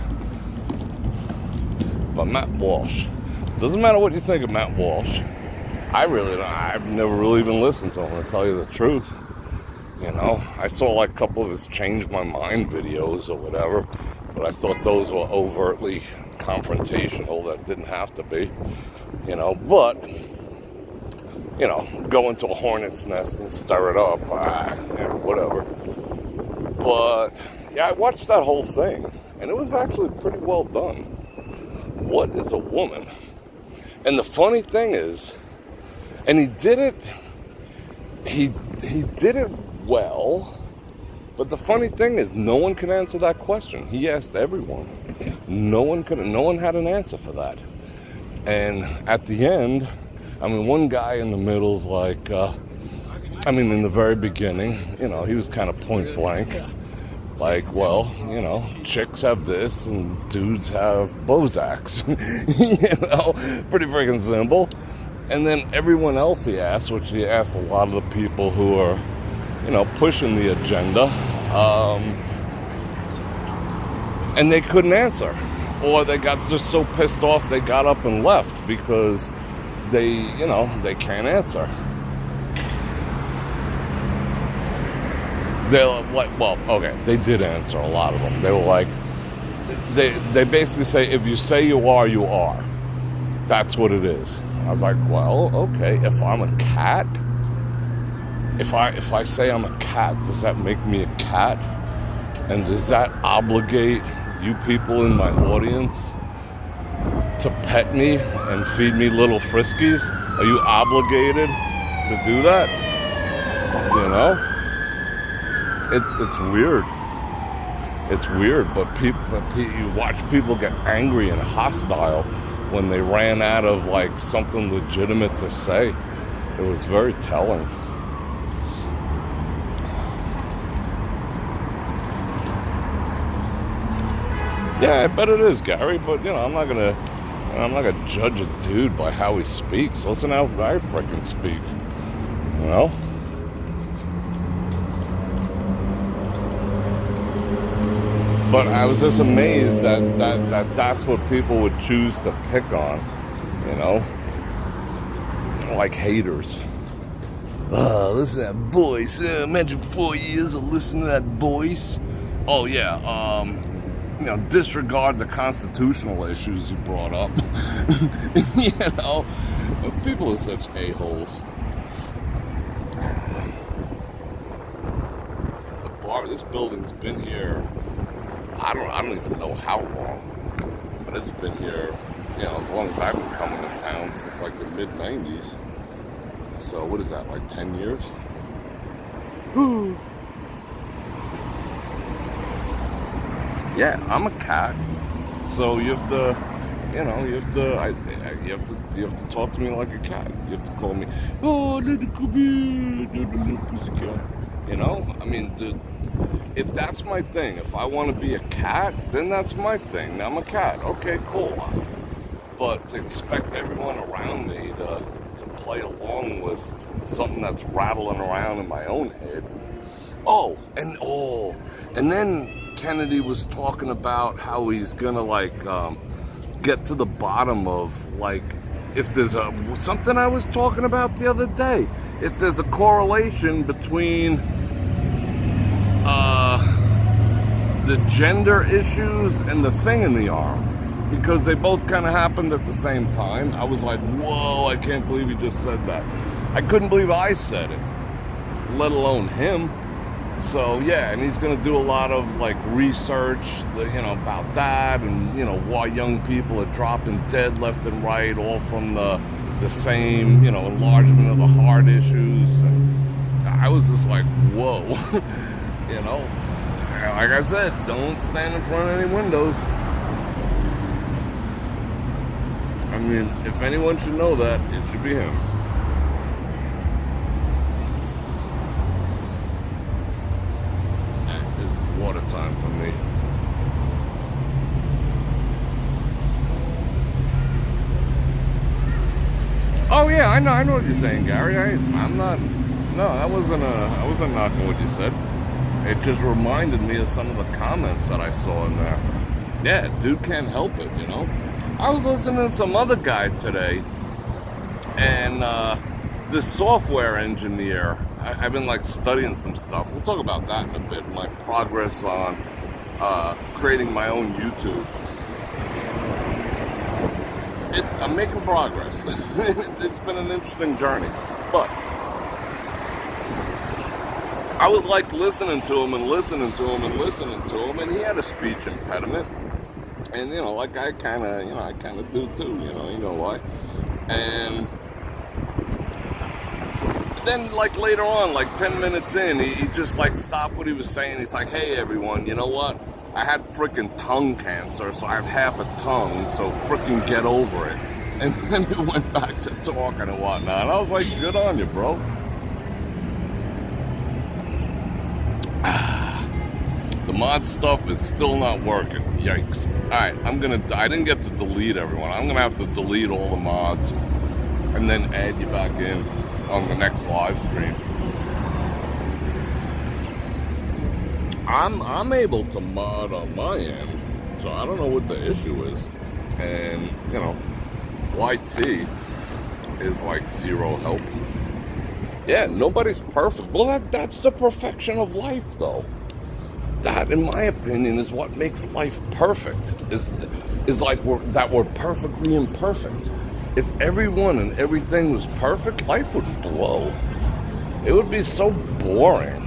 By Matt Walsh. Doesn't matter what you think of Matt Walsh. I've never really even listened to him, to tell you the truth. You know, I saw like a couple of his Change My Mind videos or whatever, but I thought those were overtly confrontational. That didn't have to be, you know, but, you know, go into a hornet's nest and stir it up, yeah, whatever. But, yeah, I watched that whole thing, and it was actually pretty well done. What is a woman? And the funny thing is, and he did it well, but the funny thing is, no one could answer that question. He asked everyone. No one had an answer for that. And at the end, I mean, one guy in the middle's like, in the very beginning, you know, he was kind of point blank. Like, well, you know, chicks have this and dudes have Bozaks. You know, pretty freaking simple. And then everyone else he asked, which he asked a lot of the people who are, you know, pushing the agenda, and they couldn't answer. Or they got just so pissed off they got up and left because they can't answer. They're like, well, okay, they did answer, a lot of them. They were like, they basically say, if you say you are, you are. That's what it is. I was like, well, okay, if I'm a cat, if I say I'm a cat, does that make me a cat? And does that obligate you people in my audience to pet me and feed me little friskies? Are you obligated to do that? You know? It's weird. It's weird, but you watch people get angry and hostile when they ran out of like something legitimate to say. It was very telling. Yeah, I bet it is, Gary, but you know, I'm not gonna judge a dude by how he speaks. Listen how I freaking speak. You know? But I was just amazed that's what people would choose to pick on, you know? Like haters. Listen to that voice. Imagine 4 years of listening to that voice. Oh, yeah. You know, disregard the constitutional issues you brought up. You know, people are such a-holes. The bar, this building's been here, I don't even know how long, but it's been here, you know, as long as I've been coming to town, since like the mid-90s. So what is that, like 10 years? Whew. Yeah, I'm a cat, so you have to, you know, you have to talk to me like a cat. You have to call me, oh, little cubby, little pussycat. You know, I mean, if that's my thing, if I want to be a cat, then that's my thing. I'm a cat. Okay, cool. But to expect everyone around me to play along with something that's rattling around in my own head. And then Kennedy was talking about how he's gonna like get to the bottom of like if there's something I was talking about the other day, if there's a correlation between the gender issues and the thing in the arm, because they both kind of happened at the same time. I was like, whoa, I can't believe he just said that. I couldn't believe I said it, let alone him. So yeah, and he's going to do a lot of like research, you know, about that, and you know why young people are dropping dead left and right, all from the same, you know, enlargement of the heart issues. And I was just like, whoa, you know, like I said, don't stand in front of any windows. I mean, if anyone should know that, it should be him. Water time for me. Oh yeah, I know what you're saying, Gary. I wasn't knocking what you said. It just reminded me of some of the comments that I saw in there. Yeah, dude can't help it, you know. I was listening to some other guy today, and this software engineer, I've been like studying some stuff. We'll talk about that in a bit. My progress on creating my own YouTube. I'm making progress. It's been an interesting journey. But I was like listening to him, and he had a speech impediment. And you know, like I kind of do too, you know why. And then like later on, like 10 minutes in, he just like stopped what he was saying. He's like, hey everyone, you know what? I had freaking tongue cancer, so I have half a tongue, so freaking get over it. And then he went back to talking and whatnot. And I was like, good on you, bro. The mod stuff is still not working. Yikes. Alright, I didn't get to delete everyone. I'm gonna have to delete all the mods and then add you back in on the next live stream. I'm able to mod on my end, so I don't know what the issue is. And, you know, YT is like zero help. Yeah, nobody's perfect. Well, that's the perfection of life, though. That, in my opinion, is what makes life perfect. Is like we're perfectly imperfect. If everyone and everything was perfect, life would blow. It would be so boring.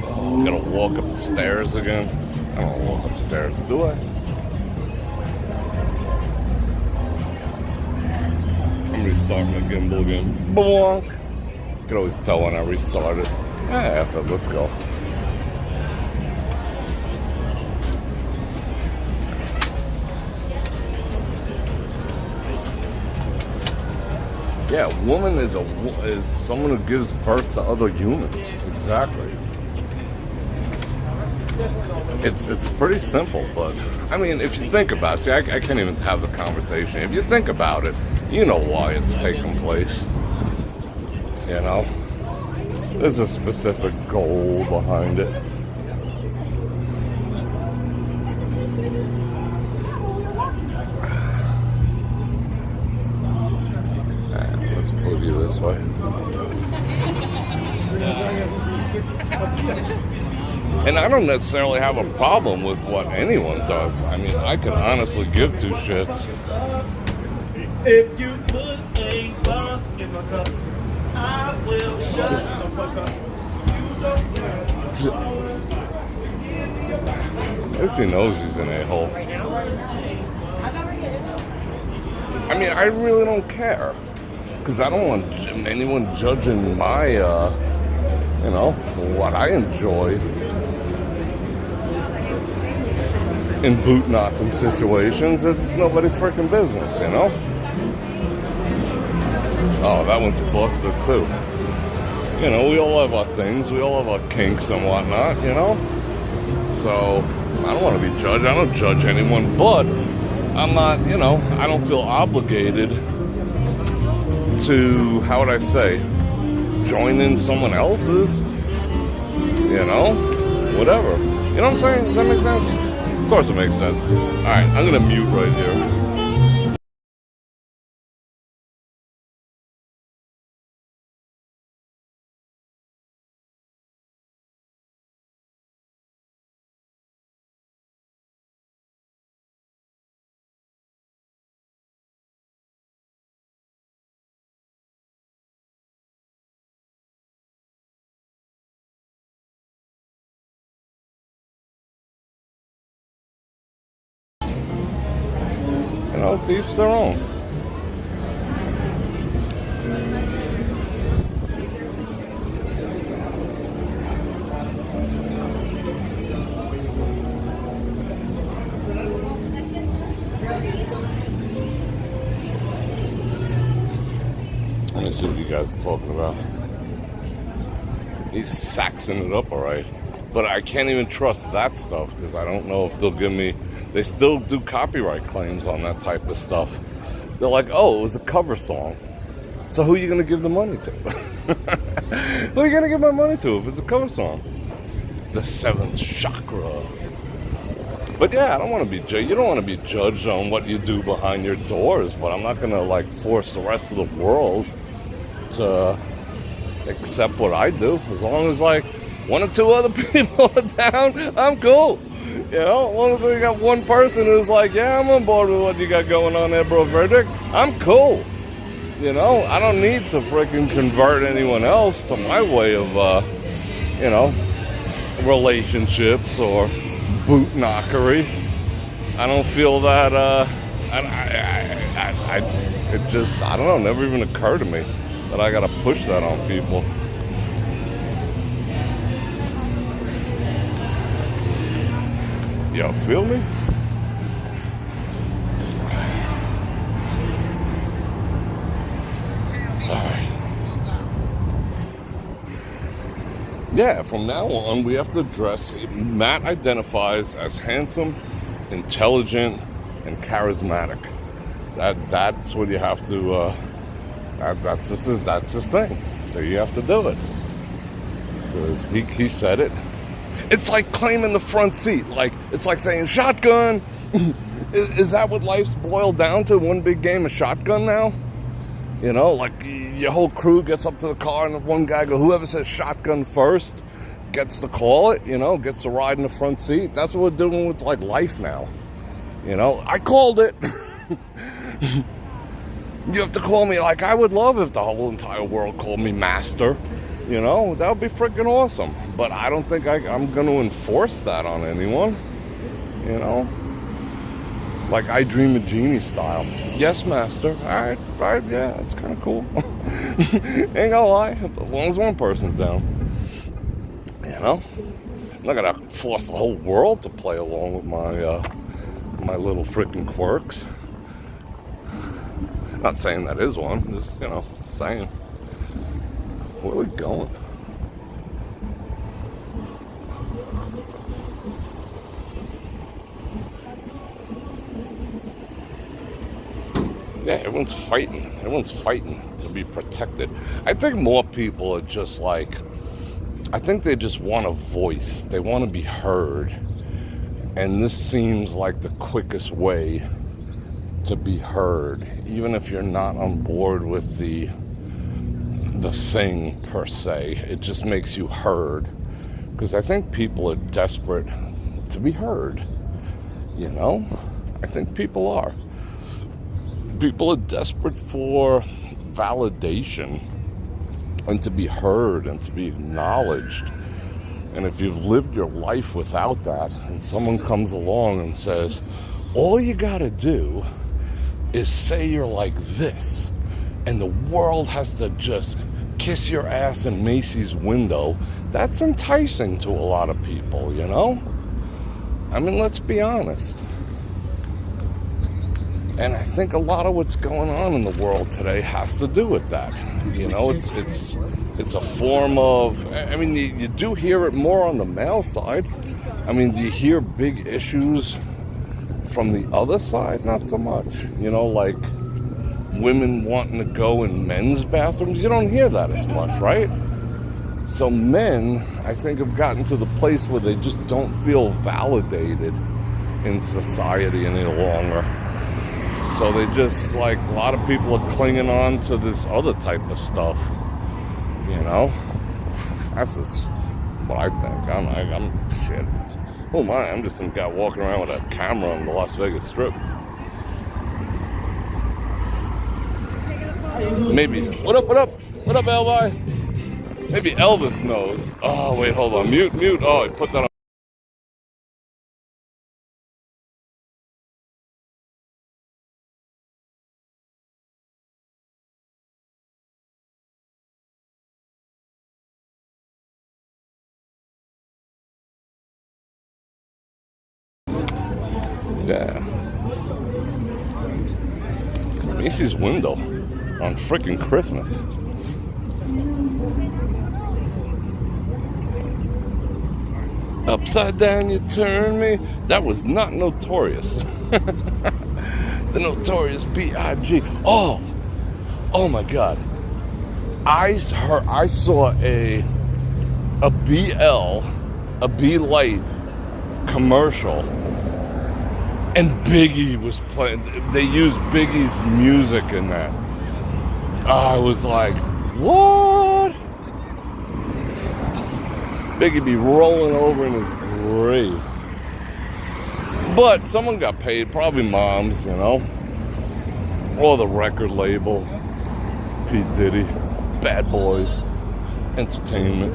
I'm gonna walk up the stairs again. I don't walk upstairs, do I? I'm restarting my gimbal again. Bonk. You can always tell when I restart it. F it, let's go. Yeah, a woman is someone who gives birth to other humans. Exactly. It's pretty simple, but I mean, if you think about it, see, I can't even have the conversation. If you think about it, you know why it's taking place. You know, there's a specific goal behind it. Let's boogie this way. And I don't necessarily have a problem with what anyone does. I mean, I could honestly give two shits. If you put a bug in my cup, I will shut the fuck up. You don't At least he knows he's an a-hole. I mean, I really don't care. Because I don't want anyone judging my, you know, what I enjoy in boot knocking situations. It's nobody's freaking business, you know? Oh, that one's busted too. You know, we all have our things. We all have our kinks and whatnot, you know? So, I don't want to be judged. I don't judge anyone, but I'm not, you know, I don't feel obligated to, how would I say, join in someone else's, you know, whatever. You know what I'm saying? Does that make sense? Of course it makes sense. Alright, I'm gonna mute right here. You know, to each their own. Let me see what you guys are talking about. He's saxing it up all right. But I can't even trust that stuff because I don't know if they'll give me... They still do copyright claims on that type of stuff. They're like, oh, it was a cover song. So who are you going to give the money to? Who are you going to give my money to if it's a cover song? The seventh chakra. But yeah, I don't want to be judged. You don't want to be judged on what you do behind your doors. But I'm not going to like force the rest of the world to accept what I do. As long as like one or two other people are down, I'm cool. You know, as long as they got one person who's like, yeah, I'm on board with what you got going on there, Bror Fredrik, I'm cool. You know, I don't need to freaking convert anyone else to my way of, you know, relationships or boot knockery. I don't feel that, it just, I don't know, never even occurred to me that I gotta push that on people. Y'all feel me? Alright. Yeah, from now on, we have to address... Matt identifies as handsome, intelligent, and charismatic. That's what you have to... that's his thing. So you have to do it. Because he said it. It's like claiming the front seat. Like, it's like saying shotgun. Is that what life's boiled down to? One big game of shotgun now? You know, like your whole crew gets up to the car and one guy goes, whoever says shotgun first gets to call it, you know, gets to ride in the front seat. That's what we're doing with like life now. You know, I called it. You have to call me, like, I would love if the whole entire world called me master. You know, that would be freaking awesome. But I don't think I'm going to enforce that on anyone. You know? Like I Dream of Genie style. Yes, master. All right, yeah, that's kind of cool. Ain't gonna lie, but as long as one person's down. You know? I'm not going to force the whole world to play along with my little freaking quirks. Not saying that is one, just, you know, saying. Where are we going? Yeah, everyone's fighting. Everyone's fighting to be protected. I think more people are just like, I think they just want a voice. They want to be heard. And this seems like the quickest way to be heard, even if you're not on board with the thing per se. It just makes you heard, because I think people are desperate to be heard. You know, I think people are desperate for validation and to be heard and to be acknowledged. And if you've lived your life without that, and someone comes along and says, all you gotta do is say you're like this, and the world has to just kiss your ass in Macy's window, that's enticing to a lot of people, you know? I mean, let's be honest. And I think a lot of what's going on in the world today has to do with that. You know, it's a form of, I mean, you do hear it more on the male side. I mean, do you hear big issues from the other side? Not so much. You know, like women wanting to go in men's bathrooms. You don't hear that as much, right? So men, I think, have gotten to the place where they just don't feel validated in society any longer. So they just, like, a lot of people are clinging on to this other type of stuff, you know? That's just what I think. I'm shit. Who am I? I'm just some guy walking around with a camera on the Las Vegas Strip. Maybe. What up, Elvi? Maybe Elvis knows. Oh, wait, hold on. Mute. Oh, I put that on. Yeah. Macy's window on freaking Christmas. Upside down, you turn me. That was not Notorious. The Notorious B.I.G. Oh my God. I saw a BL, a B Light commercial, and Biggie was playing. They used Biggie's music in that. I was like, what? Biggie be rolling over in his grave. But someone got paid, probably moms, you know, or the record label, P. Diddy, Bad Boys, Entertainment.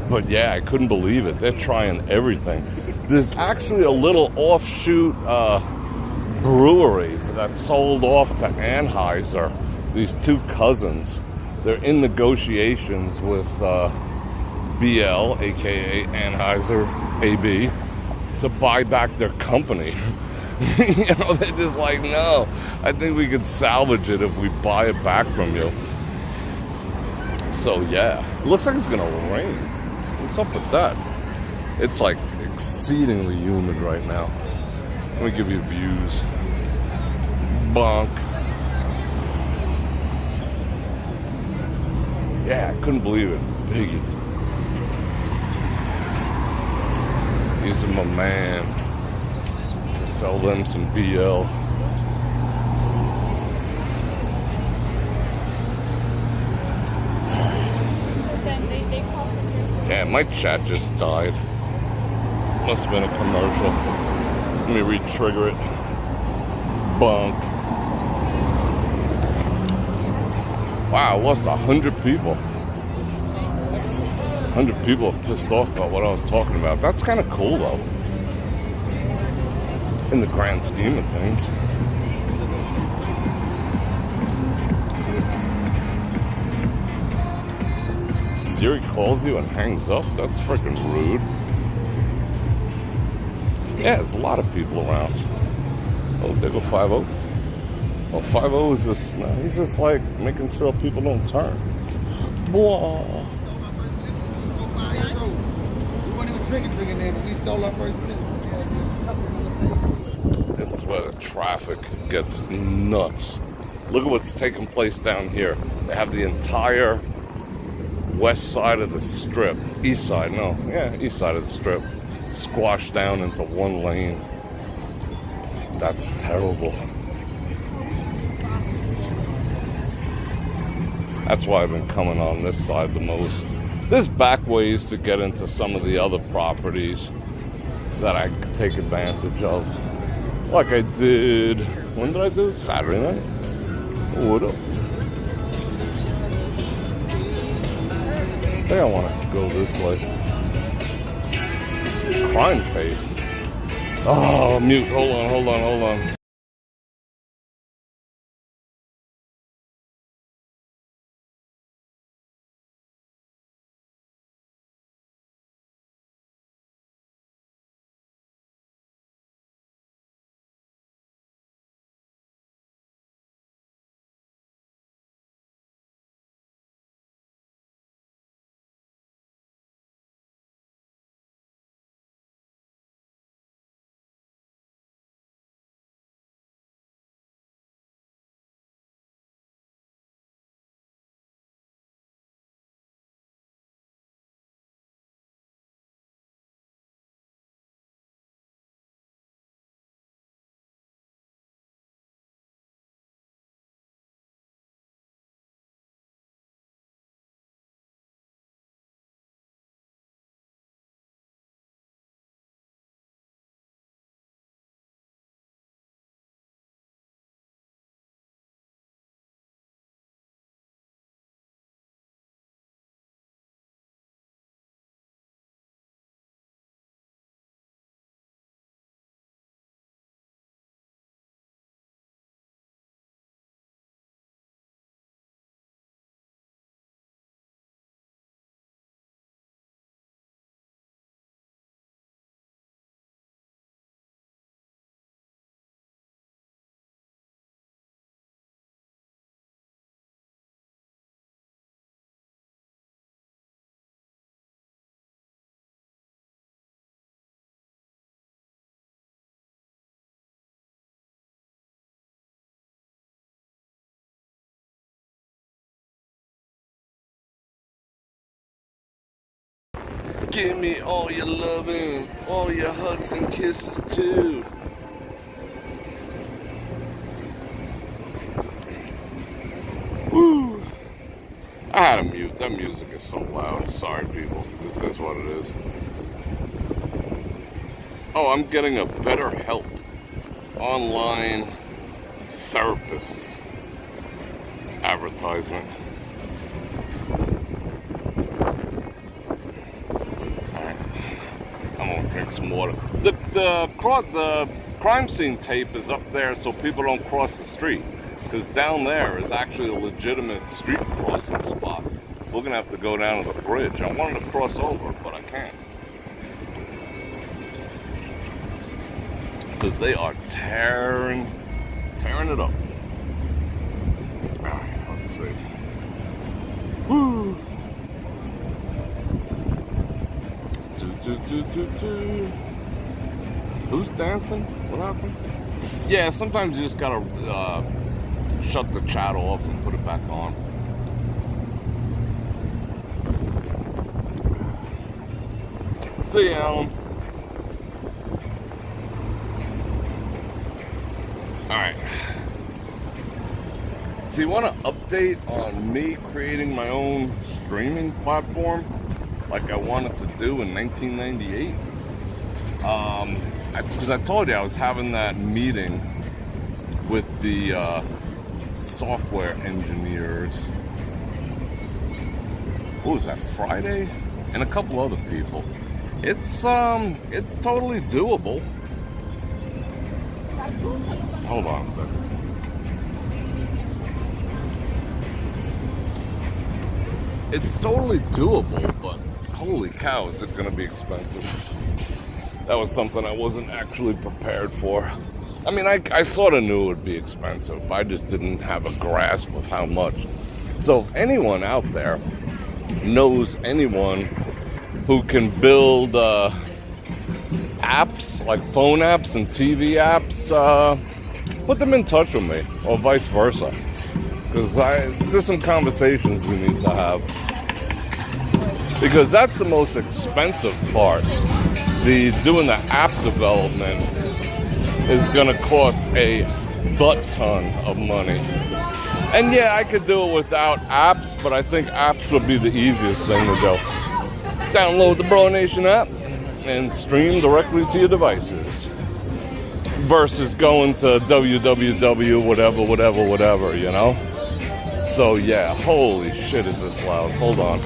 But yeah, I couldn't believe it. They're trying everything. There's actually a little offshoot brewery that sold off to Anheuser. These two cousins, they're in negotiations with BL, aka Anheuser AB, to buy back their company. You know, they're just like, no, I think we could salvage it if we buy it back from you. So yeah, it looks like it's gonna rain. What's up with that? It's like exceedingly humid right now. Let me give you views. Bonk. Yeah, I couldn't believe it. Biggie. Using my man to sell them some BL. Yeah, my chat just died. Must have been a commercial. Let me re-trigger it. Bunk. Wow, I lost 100 people. 100 people are pissed off about what I was talking about. That's kind of cool, though. In the grand scheme of things. Siri calls you and hangs up? That's freaking rude. Yeah, there's a lot of people around. Oh, there go 5-0. Well, 5-0 is just, he's just like making sure people don't turn. Blah. this is where the traffic gets nuts. Look at what's taking place down here. They have the entire west side of the strip, east side of the strip, squashed down into one lane. That's terrible. That's why I've been coming on this side the most. There's back ways to get into some of the other properties that I could take advantage of. Like I did, when did I do it? Saturday night? What up? I think I want to go this way. Crime tape. Oh, mute. Hold on. Give me all your loving, all your hugs and kisses too. Woo! I had to mute. That music is so loud. Sorry, people. This is what it is. Oh, I'm getting a BetterHelp online therapist advertisement. I'm gonna drink some water. The crime scene tape is up there so people don't cross the street, because down there is actually a legitimate street crossing spot. We're gonna have to go down to the bridge. I wanted to cross over, but I can't, because they are tearing it up. All right, let's see. Woo. Who's dancing? What happened? Yeah, sometimes you just gotta shut the chat off and put it back on. See ya, Alan. Alright. So you want an update on me creating my own streaming platform like I wanted to do in 1998? Because I told you I was having that meeting with the software engineers. What was that, Friday? And a couple other people. It's totally doable. Hold on a second. It's totally doable, but holy cow, is it going to be expensive. That was something I wasn't actually prepared for. I mean, I sort of knew it would be expensive. I just didn't have a grasp of how much. So if anyone out there knows anyone who can build apps, like phone apps and TV apps, put them in touch with me, or vice versa. Because there's some conversations we need to have. Because that's the most expensive part. Doing the app development is going to cost a butt ton of money. And yeah, I could do it without apps, but I think apps would be the easiest thing to do. Download the Bro Nation app and stream directly to your devices. Versus going to www whatever, you know? So yeah, holy shit is this loud. Hold on.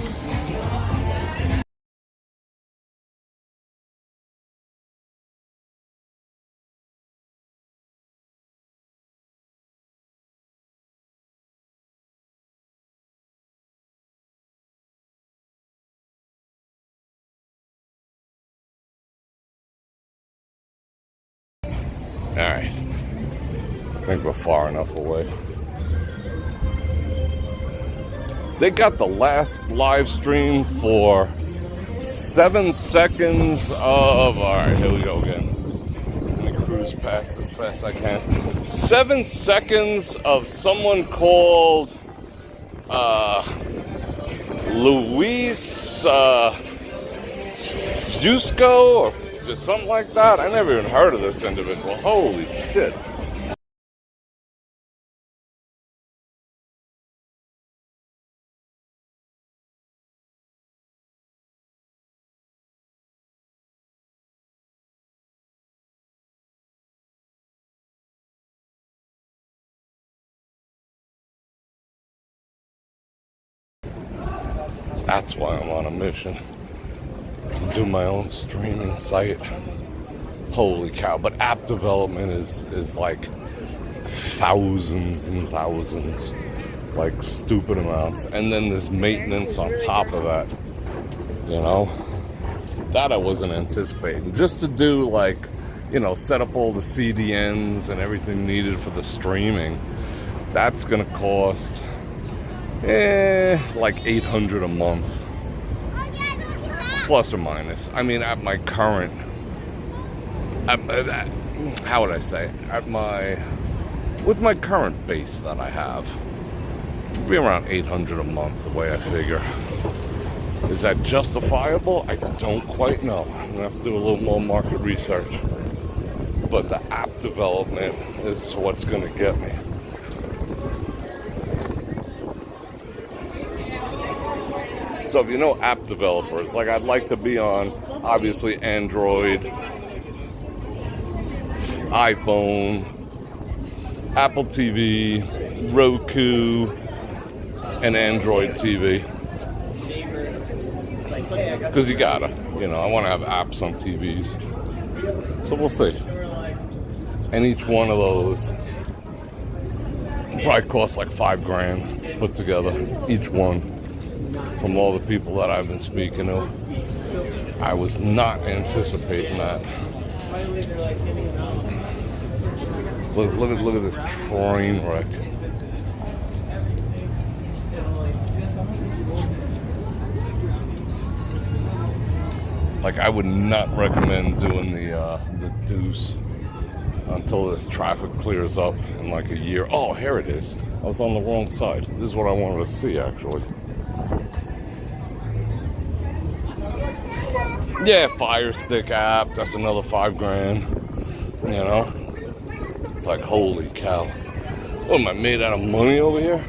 Alright. I think we're far enough away. They got the last live stream for 7 seconds of... Alright, here we go again. Let me cruise past as fast as I can. 7 seconds of someone called Luis Jusco or something like that. I never even heard of this individual. Holy shit. That's why I'm on a mission. To do my own streaming site. Holy cow. But app development is like thousands and thousands. Like stupid amounts. And then there's maintenance on top of that. You know? That I wasn't anticipating. Just to do like, you know, set up all the CDNs and everything needed for the streaming. That's gonna cost like $800 a month. Plus or minus. I mean, at my current, how would I say? With my current base that I have, it'd be around $800 a month, the way I figure. Is that justifiable? I don't quite know. I'm gonna have to do a little more market research. But the app development is what's gonna get me. So if you know app developers, like I'd like to be on, obviously, Android, iPhone, Apple TV, Roku, and Android TV. Because you gotta, you know, I want to have apps on TVs. So we'll see. And each one of those probably costs like $5,000 to put together, each one. From all the people that I've been speaking to, I was not anticipating that. Look at this train wreck. Like, I would not recommend doing the deuce until this traffic clears up in like a year. Oh, here it is. I was on the wrong side. This is what I wanted to see, actually. Yeah, Fire Stick app, that's another $5,000, you know? It's like, holy cow. What, am I made out of money over here?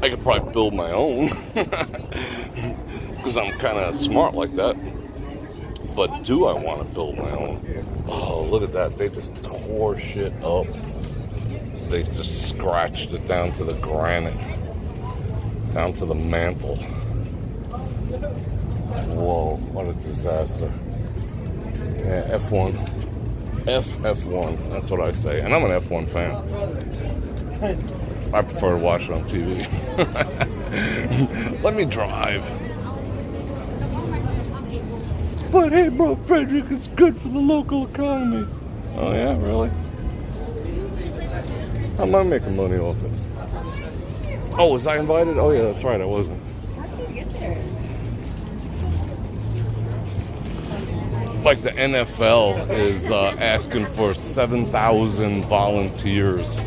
I could probably build my own, because I'm kind of smart like that. But do I want to build my own? Oh, look at that, they just tore shit up. They just scratched it down to the granite. Down to the mantle. Whoa, what a disaster. Yeah, F1. F1, that's what I say. And I'm an F1 fan. I prefer to watch it on TV. Let me drive. But hey, Bror Fredrik, it's good for the local economy. Oh yeah, really? How am I making money off it? Oh, was I invited? Oh, yeah, that's right, I wasn't. How did you get there? like the NFL is asking for 7,000 volunteers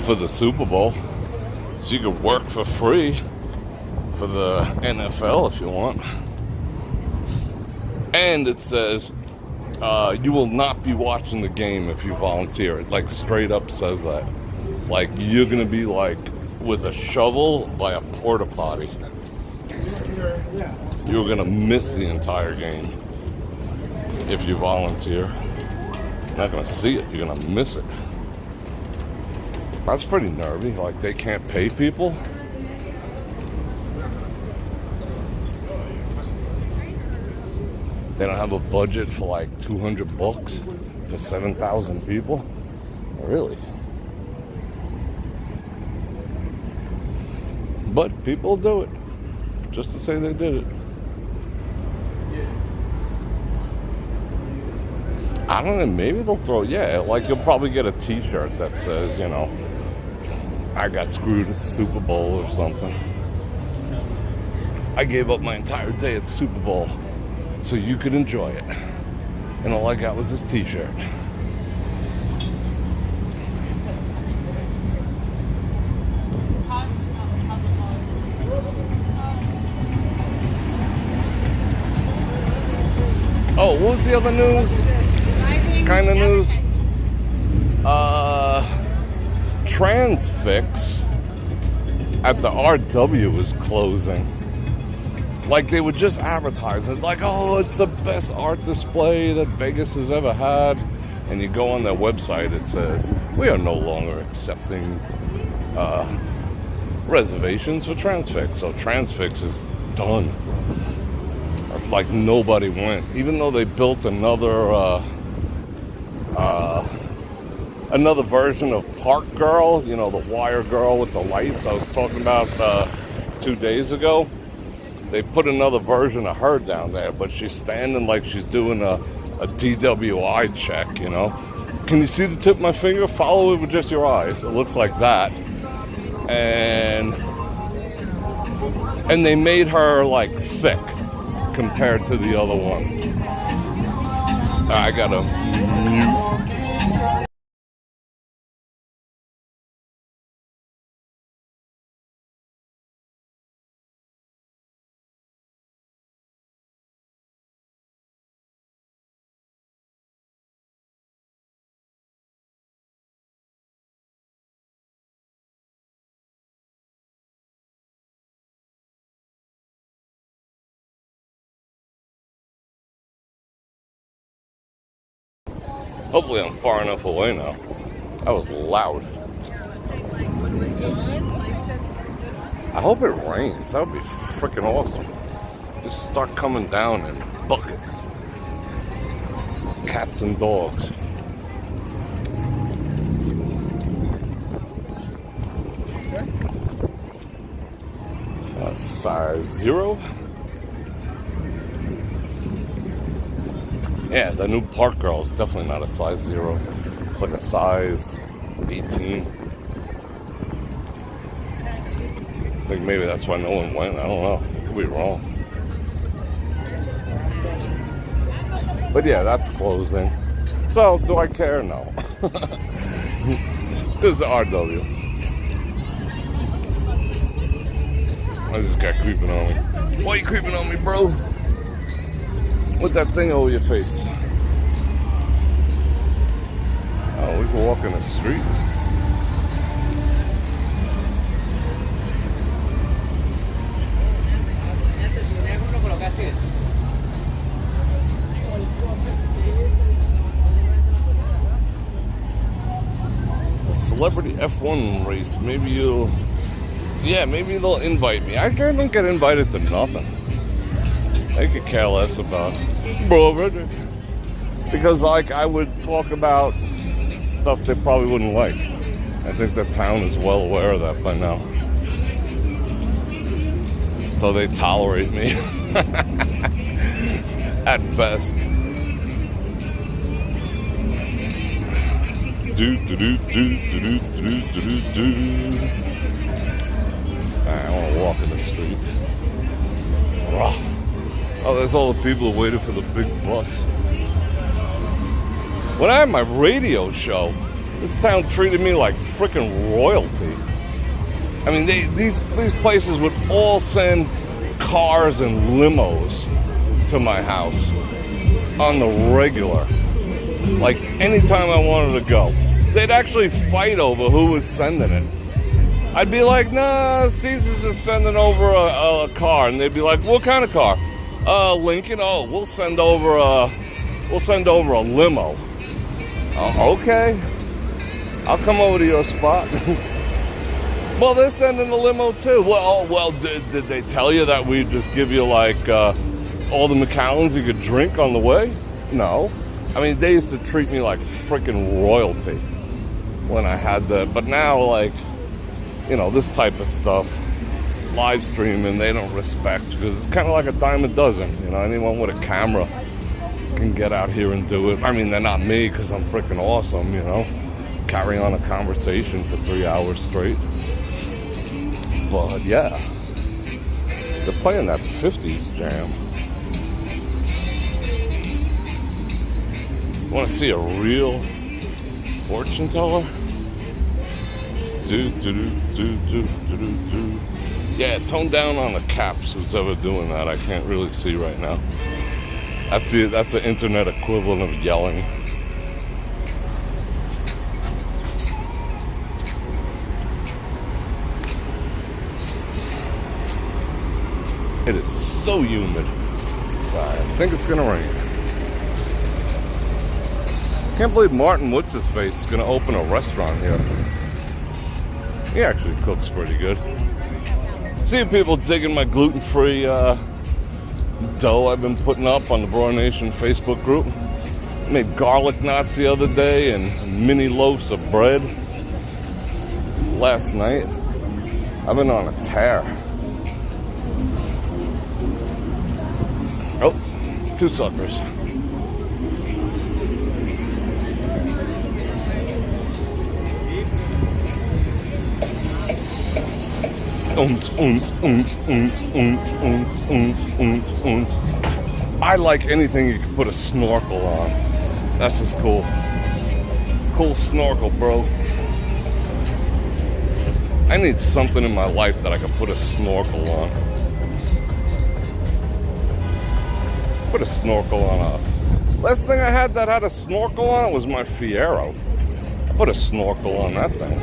for the Super Bowl. So you could work for free for the NFL if you want. And it says you will not be watching the game if you volunteer. It like straight up says that. Like you're gonna be like with a shovel by a porta potty. You're gonna miss the entire game if you volunteer. You're not gonna see it, you're gonna miss it. That's pretty nervy, like they can't pay people. They don't have a budget for like $200 for 7,000 people? Really? But people do it, just to say they did it. I don't know, maybe they'll throw, yeah, like you'll probably get a t-shirt that says, you know, I got screwed at the Super Bowl or something. I gave up my entire day at the Super Bowl so you could enjoy it. And all I got was this t-shirt. Oh, what was the other news? Kind of news? Transfix at the RW is closing. Like they would just advertise it, like, oh, it's the best art display that Vegas has ever had. And you go on their website, it says, we are no longer accepting reservations for Transfix. So Transfix is done. Like nobody went, even though they built another version of Park Girl, you know, the wire girl with the lights I was talking about 2 days ago. They put another version of her down there, but she's standing like she's doing a DWI check, you know. Can you see the tip of my finger? Follow it with just your eyes. It looks like that. And they made her like thick compared to the other one. I gotta mute. Hopefully I'm far enough away now. That was loud. I hope it rains. That would be freaking awesome. Just start coming down in buckets. Cats and dogs. Size 0. Yeah, the new Park Girl is definitely not a size 0. It's like a size 18. I think maybe that's why no one went. I don't know. Could be wrong. But yeah, that's closing. So, do I care? No. This is the RW. Oh, this guy creeping on me. Why are you creeping on me, bro? With that thing over your face. Oh, we can walk in the street. The celebrity F1 race. Maybe you'll... Yeah, maybe they'll invite me. I don't get invited to nothing. They could care less about Bror Fredrik. Because, like, I would talk about stuff they probably wouldn't like. I think the town is well aware of that by now. So they tolerate me. At best. I want to walk in the street. Oh, there's all the people who waited for the big bus. When I had my radio show, this town treated me like freaking royalty. I mean, these places would all send cars and limos to my house on the regular. Like, anytime I wanted to go. They'd actually fight over who was sending it. I'd be like, nah, Caesar's just sending over a car. And they'd be like, what kind of car? Lincoln. Oh, we'll send over a limo. Okay. I'll come over to your spot. Well, they're sending a limo too. Well, did they tell you that we just give you like all the Macallans you could drink on the way? No. I mean, they used to treat me like freaking royalty when I had that. But now, like, you know, this type of stuff, live streaming, they don't respect, because it's kind of like a dime a dozen. You know, anyone with a camera can get out here and do it. I mean, they're not me, because I'm freaking awesome, you know. Carry on a conversation for 3 hours straight. But yeah, they're playing that 50s jam. Want to see a real fortune teller? Yeah, tone down on the caps, who's ever doing that. I can't really see right now. That's the internet equivalent of yelling. It is so humid. So I think it's gonna rain. Can't believe Martin What's-His-Face is gonna open a restaurant here. He actually cooks pretty good. Seeing people digging my gluten-free dough I've been putting up on the Bror Nation Facebook group. I made garlic knots the other day and mini loaves of bread last night. I've been on a tear. Oh, 2 suckers. I like anything you can put a snorkel on. That's just cool. Cool snorkel, bro. I need something in my life that I can put a snorkel on. Put a snorkel on a... Last thing I had that had a snorkel on it was my Fiero. I put a snorkel on that thing.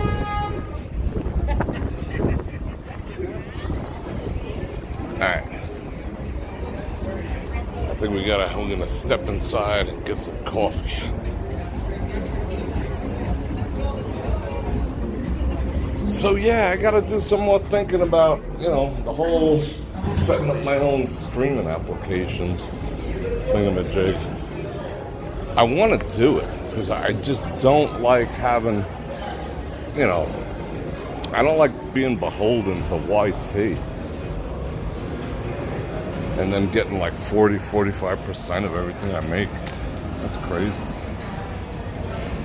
Alright. I think we're gonna step inside and get some coffee. So yeah, I gotta do some more thinking about, you know, the whole setting up my own streaming applications thingamajig. I want to do it because I just don't like having, you know, I don't like being beholden to YT and then getting like 40-45% of everything I make. That's crazy.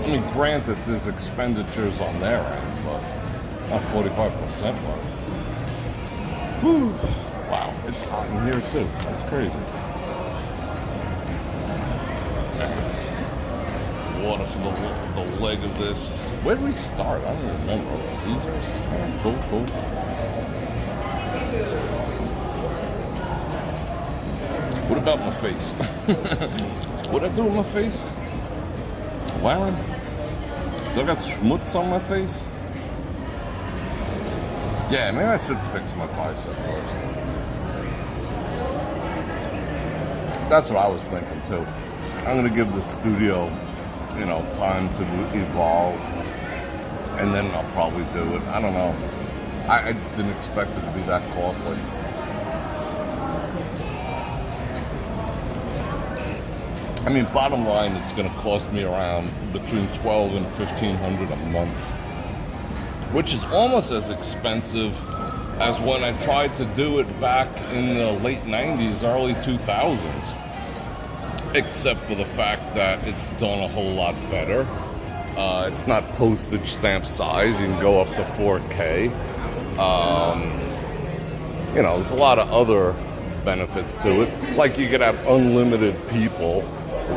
I mean, granted, there's expenditures on their end, but not 45% worth. Whew. Wow, it's hot in here too. That's crazy. Water for the leg of this. Where did we start? I don't remember. Caesars? Oh, cool. What about my face? What'd I do with my face? Wearing? So I got schmutz on my face? Yeah, maybe I should fix my bicep first. That's what I was thinking too. I'm gonna give the studio, you know, time to evolve, and then I'll probably do it. I don't know. I just didn't expect it to be that costly. I mean, bottom line, it's going to cost me around between $1,200 and $1,500 a month, which is almost as expensive as when I tried to do it back in the late 90s, early 2000s, except for the fact that it's done a whole lot better. It's not postage stamp size. You can go up to 4K. You know, there's a lot of other benefits to it. Like you could have unlimited people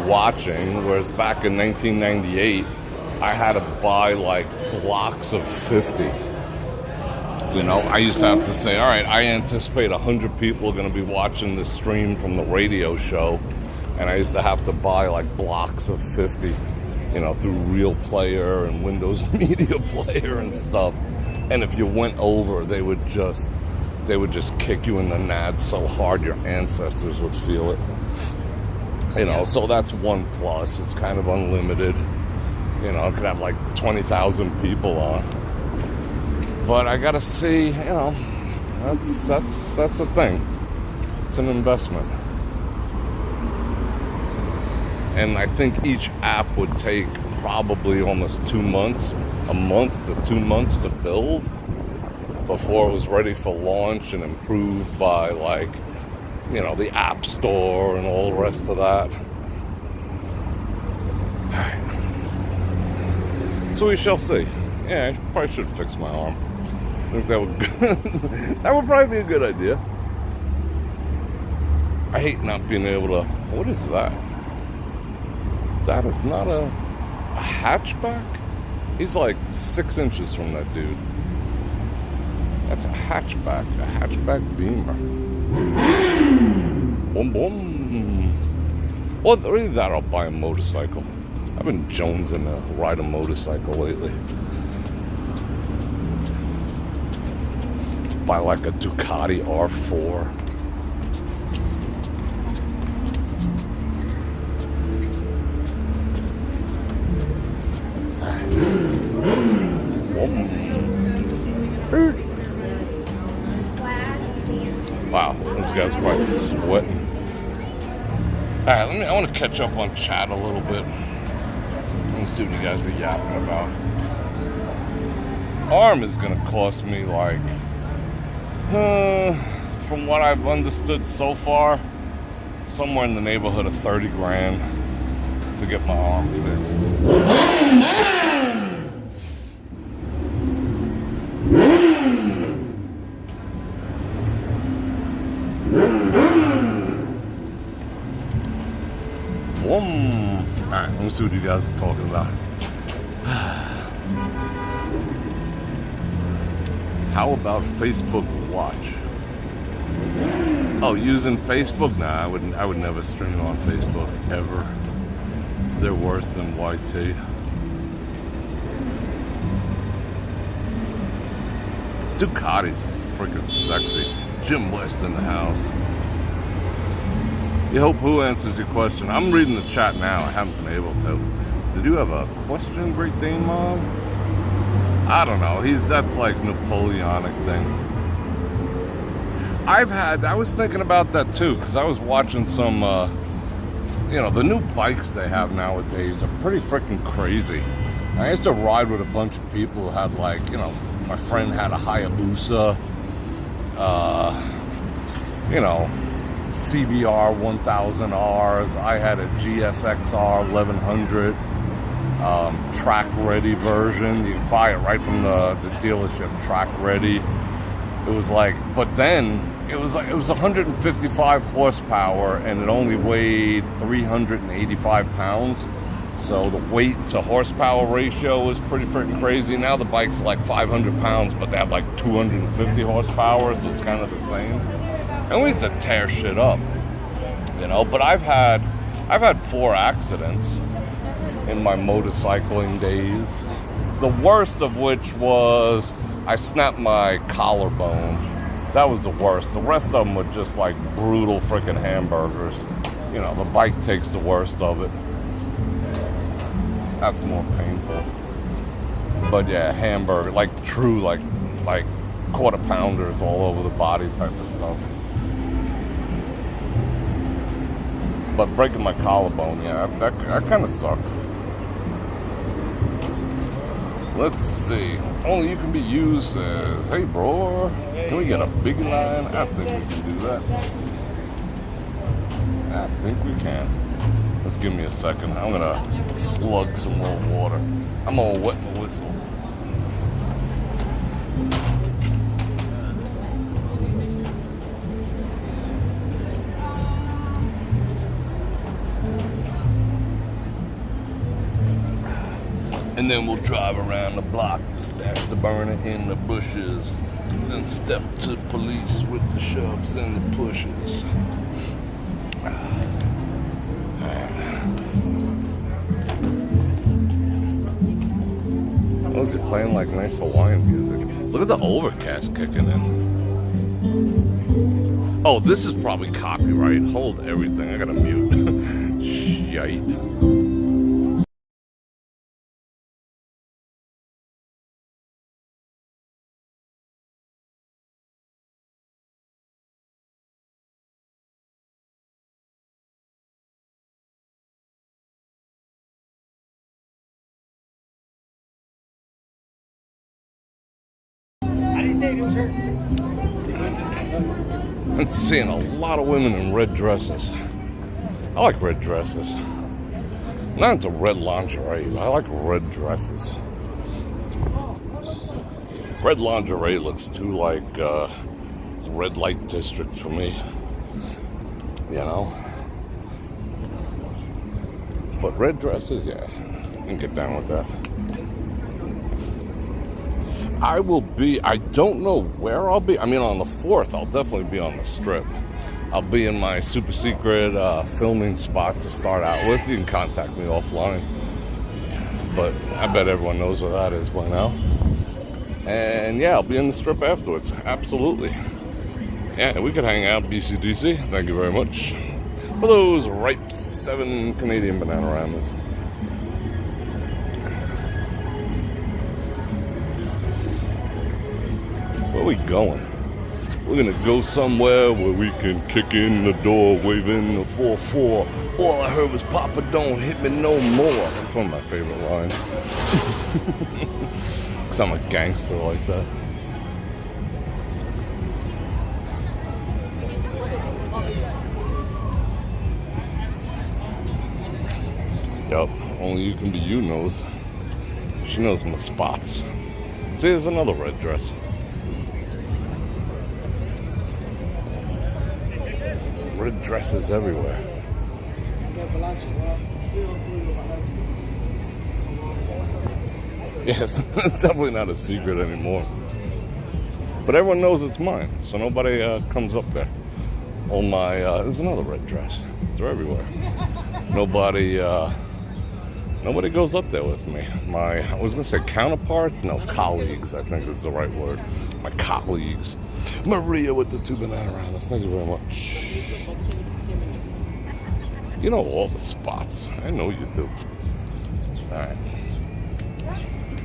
watching, whereas back in 1998, I had to buy like blocks of 50. You know, I used to have to say, all right, I anticipate 100 people are going to be watching this stream from the radio show. And I used to have to buy like blocks of 50, you know, through Real Player and Windows Media Player and stuff. And if you went over, they would just kick you in the nads so hard your ancestors would feel it. You know, so that's one plus. It's kind of unlimited. You know, it could have like 20,000 people on. But I gotta see, you know, that's a thing. It's an investment. And I think each app would take probably almost 2 months, a month to 2 months to build before it was ready for launch and improved by, like, you know, the App Store and all the rest of that. All right. So we shall see. Yeah, I probably should fix my arm. I think that would that would probably be a good idea. I hate not being able to. What is that? That is not a hatchback? He's like 6 inches from that dude. That's a hatchback Beamer. Boom, boom. Well, either that or I'll buy a motorcycle. I've been jonesing to ride a motorcycle lately. Buy like a Ducati R4. Wow, this guy's probably sweating. Alright, I want to catch up on chat a little bit. Let me see what you guys are yapping about. Arm is going to cost me like, from what I've understood so far, somewhere in the neighborhood of 30 grand to get my arm fixed. Alright, let me see what you guys are talking about. How about Facebook Watch? Oh, using Facebook? Nah, I would never stream on Facebook, ever. They're worse than YT. Ducati's freaking sexy. Jim West in the house. You hope who answers your question? I'm reading the chat now. I haven't been able to. Did you have a question, Great Dane Mom? I don't know. That's like Napoleonic thing. I was thinking about that too, because I was watching some, you know, the new bikes they have nowadays are pretty freaking crazy. I used to ride with a bunch of people who had, like, you know, my friend had a Hayabusa, you know, CBR 1000Rs. I had a GSXR 1100 track ready version. You can buy it right from the dealership, track ready. It was like, but then it was 155 horsepower and it only weighed 385 pounds. So the weight to horsepower ratio was pretty freaking crazy. Now the bike's like 500 pounds, but they have like 250 horsepower, so it's kind of the same. And we used to tear shit up, you know. But I've had 4 accidents in my motorcycling days. The worst of which was I snapped my collarbone. That was the worst. The rest of them were just like brutal freaking hamburgers. You know, the bike takes the worst of it. That's more painful. But yeah, hamburger, like true, like quarter pounders all over the body type of stuff. But breaking my collarbone, yeah, that kind of sucked. Let's see. Only you can be used as, hey, bro, can we get a big line? I think we can do that. I think we can. Let's give me a second. I'm going to slug some more water. I'm going to wet my whistle. And then we'll drive around the block, stash the burner in the bushes, then step to police with the shoves and the pushes. What was he playing like nice Hawaiian music? Look at the overcast kicking in. Oh, this is probably copyright. Hold everything. I gotta mute. Shite. I'm seeing a lot of women in red dresses. I like red dresses. Not into red lingerie, but I like red dresses. Red lingerie looks too like red light district for me. You know? But red dresses, yeah, I can get down with that. I don't know where I'll be. I mean, on the 4th, I'll definitely be on the Strip. I'll be in my super secret filming spot to start out with. You can contact me offline. But I bet everyone knows where that is by now. And yeah, I'll be in the Strip afterwards. Absolutely. Yeah, we could hang out, BCDC. Thank you very much for those ripe 7 Canadian Bananagramas. Where are we going? We're gonna go somewhere where we can kick in the door, wave in the 4-4. All I heard was "Papa, don't hit me no more." That's one of my favorite lines. Cause I'm a gangster like that. Yup, only you can be you knows. She knows my spots. See, there's another red dress. Red dresses everywhere. Yes, it's definitely not a secret anymore. But everyone knows it's mine, so nobody comes up there. Oh my, there's another red dress. They're everywhere. Nobody goes up there with me. I was gonna say counterparts? No, colleagues, I think is the right word. My colleagues. Maria with the 2 Bananagramas. Thank you very much. You know all the spots. I know you do. Alright.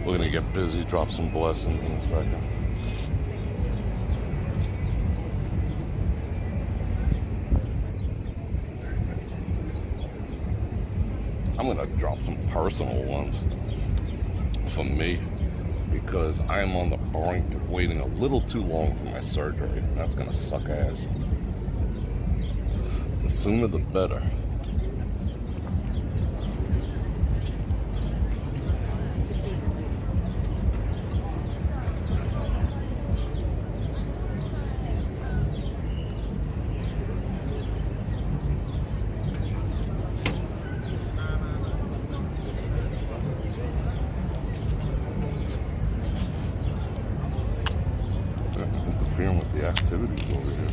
We're gonna get busy, drop some blessings in a second. I'm gonna drop some personal ones for me because I'm on the brink of waiting a little too long for my surgery. That's gonna suck ass. The sooner the better. Interfering with the activities over here.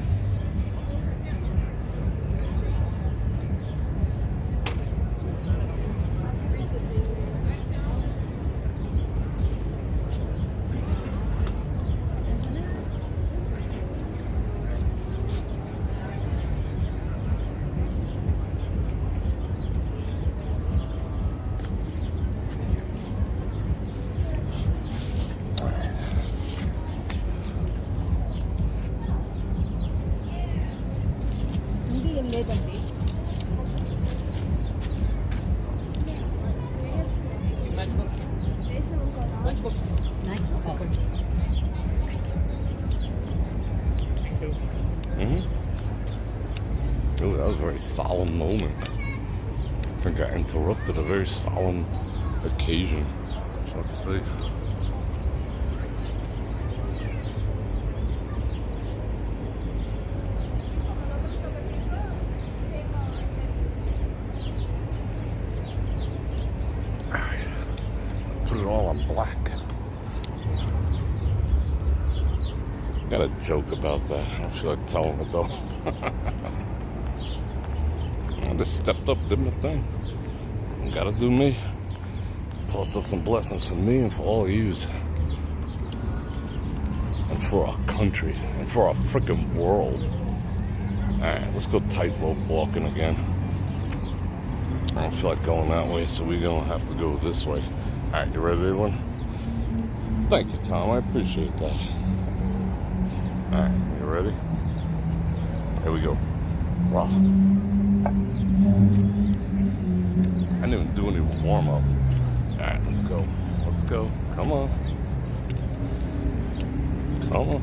Oh, that was a very solemn moment. I think I interrupted a very solemn occasion. Let's see. I'm black. Got a joke about that. I don't feel like telling it though. I just stepped up, did my thing. Gotta do me. Toss up some blessings for me and for all of yous. And for our country. And for our freaking world. Alright, let's go tightrope walking again. I don't feel like going that way, so we're gonna have to go this way. Alright, you ready, everyone? Thank you, Tom. I appreciate that. Alright, you ready? Here we go. Wow. I didn't even do any warm up. Alright, let's go. Let's go. Come on. Come on.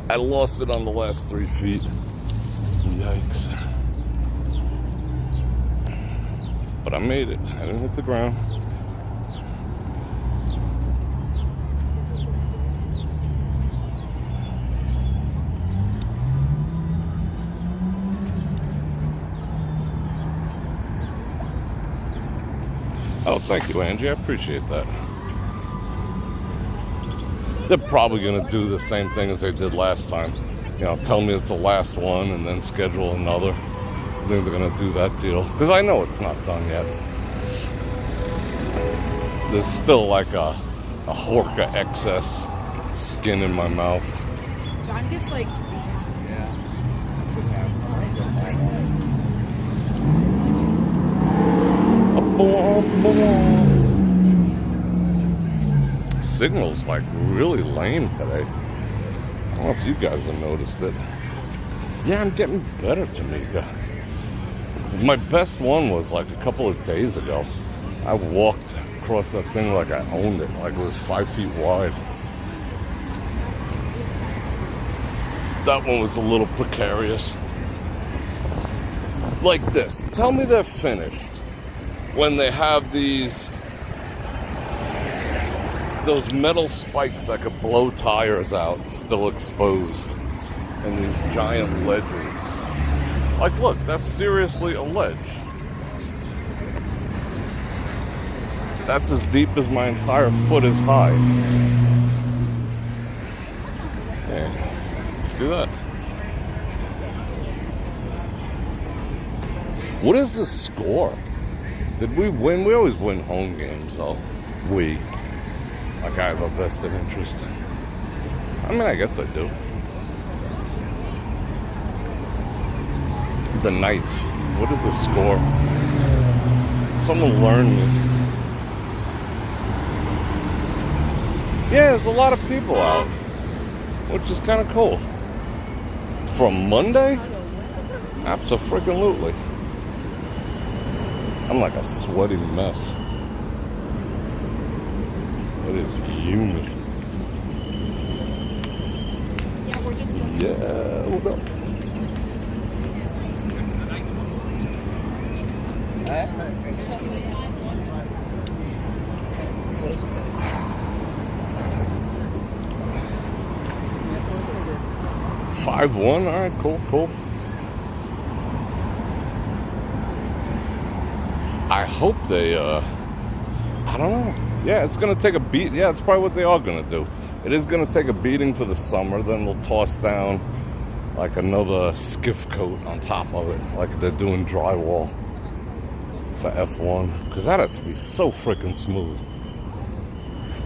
I lost it on the last 3 feet. Yikes. But I made it. I didn't hit the ground. Oh, thank you, Angie. I appreciate that. They're probably going to do the same thing as they did last time. You know, tell me it's the last one and then schedule another. I think they're going to do that deal. Because I know it's not done yet. There's still like a Horka excess skin in my mouth. John gets like... Signal's like really lame today. I don't know if you guys have noticed it. Yeah, I'm getting better, Tamika. My best one was like a couple of days ago. I walked across that thing like I owned it, like it was 5 feet wide. That one was a little precarious. Like this. Tell me they're finished when they have those metal spikes that could blow tires out still exposed, and these giant ledges. Like, look, that's seriously a ledge. That's as deep as my entire foot is high. Yeah. See that? What is the score? Did we win? We always win home games, so like I have a vested interest. I mean, I guess I do. The Knights. What is the score? Someone learn me. Yeah, there's a lot of people out, which is kind of cool. From Monday? Abso-freaking-lutely. I'm like a sweaty mess. It is humid. Yeah, we're just... Yeah, hold up. Five one. All right, cool. I hope they. I don't know. Yeah, it's gonna take a beat. Yeah, it's probably what they are gonna do. It is gonna take a beating for the summer. Then we'll toss down like another skiff coat on top of it, like they're doing drywall for F1, because that has to be so freaking smooth.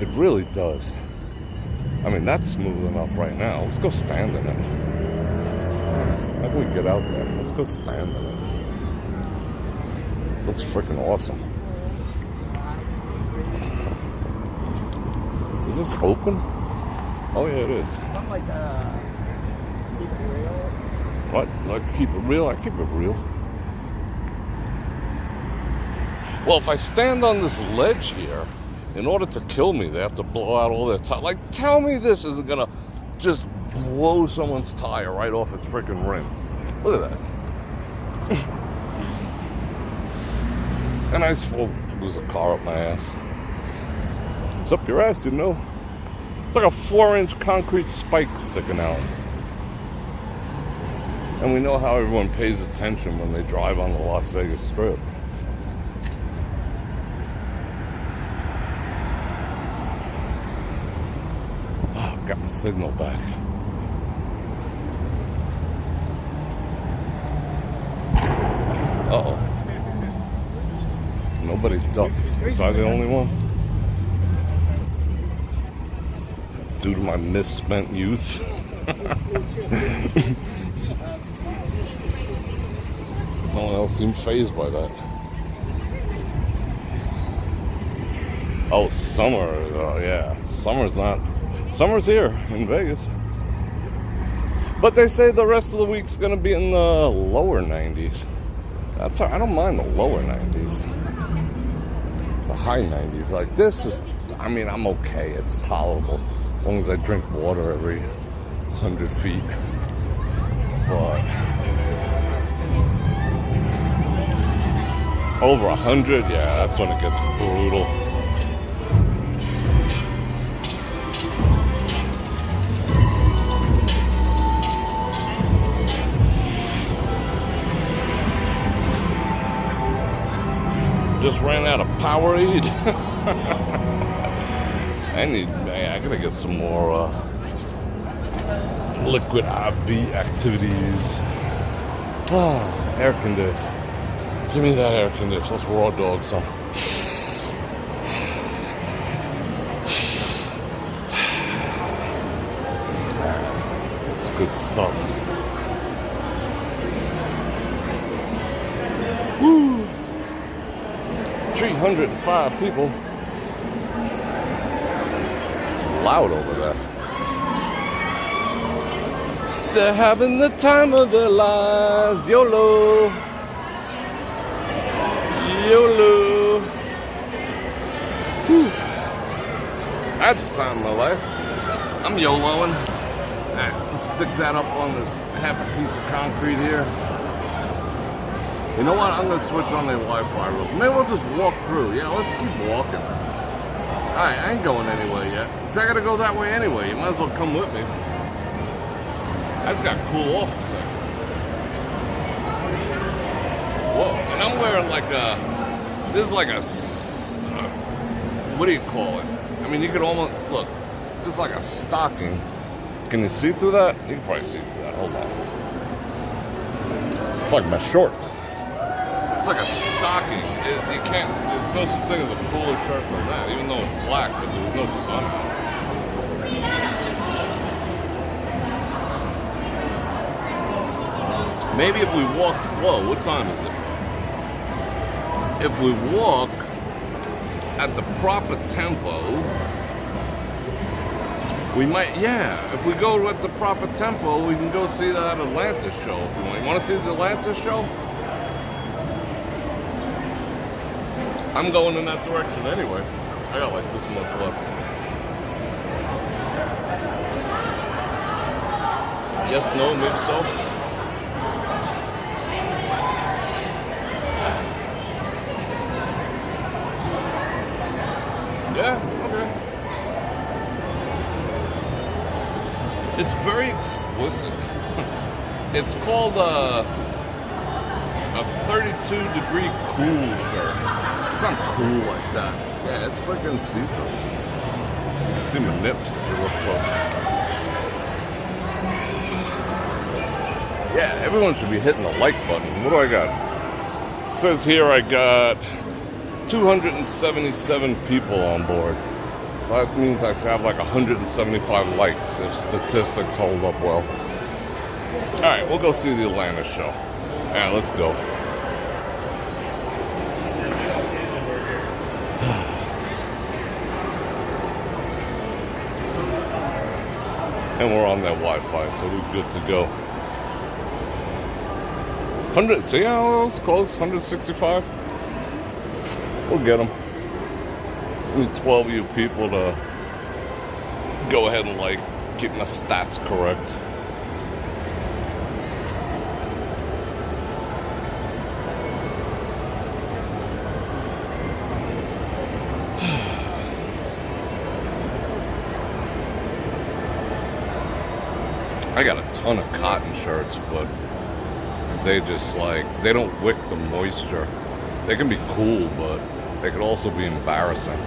It really does. I mean, that's smooth enough right now. Let's go stand in it. How can we get out there? Let's go stand in it. Looks freaking awesome. Is this open? Oh yeah, it is. Something like keep it real. What? Let's keep it real? I keep it real. Well, if I stand on this ledge here, in order to kill me, they have to blow out all their tires. Like, tell me this isn't gonna just blow someone's tire right off its freaking rim. Look at that. And I just lose a car up my ass. It's up your ass, you know. It's like a 4-inch concrete spike sticking out. And we know how everyone pays attention when they drive on the Las Vegas Strip. signal back. Uh-oh. Nobody's ducked. Was I the only one? Due to my misspent youth. No one else seemed fazed by that. Oh, summer. Yeah. Summer's here in Vegas. But they say the rest of the week's going to be in the lower 90s. That's I don't mind the lower 90s. It's the high 90s. Like this is, I mean, I'm okay. It's tolerable as long as I drink water every 100 feet. But over 100, yeah, that's when it gets brutal. Just ran out of Powerade. I gotta get some more liquid IV activities. Air condition. Give me that air condition. Let's raw dog some. It's good stuff. Woo! 305 people. It's loud over there. They're having the time of their lives. YOLO. YOLO. Whew. At the time of my life, I'm YOLOing. Alright, let's stick that up on this half a piece of concrete here. You know what? I'm going to switch on the Wi-Fi real quick. Maybe we'll just walk through. Yeah, let's keep walking. Alright, I ain't going anywhere yet. So I got to go that way anyway. You might as well come with me. I just got to cool off a second. Whoa. And I'm wearing like a... This is like a... What do you call it? I mean, you could almost... Look. This is like a stocking. Can you see through that? You can probably see through that. Hold on. It's like my shorts. It's like a stocking. You can't, there's no such thing as a cooler shirt than that, even though it's black, but there's no sun. Maybe if we walk slow, what time is it? If we walk at the proper tempo, we might, yeah, if we go at the proper tempo, we can go see that Atlantis show if you want. You want to see the Atlantis show? I'm going in that direction anyway. I got like this much left. Yes, no, maybe so. Yeah, okay. It's very explicit. It's called a 32-degree cool shirt. It's not cool like that. Yeah, it's freaking see-through. You can see my nips if you look close. Yeah, everyone should be hitting the like button. What do I got? It says here I got 277 people on board. So that means I should have like 175 likes if statistics hold up well. Alright, we'll go see the Atlanta show. Alright, let's go. And we're on that Wi-Fi, so we're good to go. 100, see how it's close? 165? We'll get them. Need 12 of you people to go ahead and like keep my stats correct. I got a ton of cotton shirts, but they just like, they don't wick the moisture. They can be cool, but they could also be embarrassing.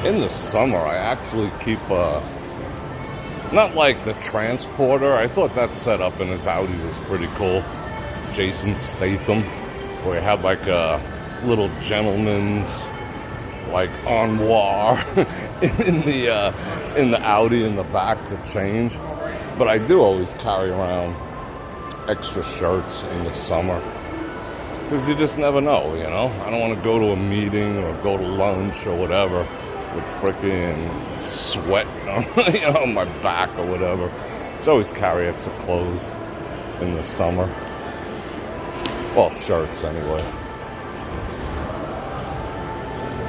In the summer, I actually keep not like the transporter. I thought that setup in his Audi was pretty cool. Jason Statham, where he had like a little gentleman's like armoire in the Audi in the back to change. But I do always carry around extra shirts in the summer because you just never know, you know. I don't want to go to a meeting or go to lunch or whatever with freaking sweat on, you know, on my back or whatever. So I always carry extra clothes in the summer. Well, shirts anyway.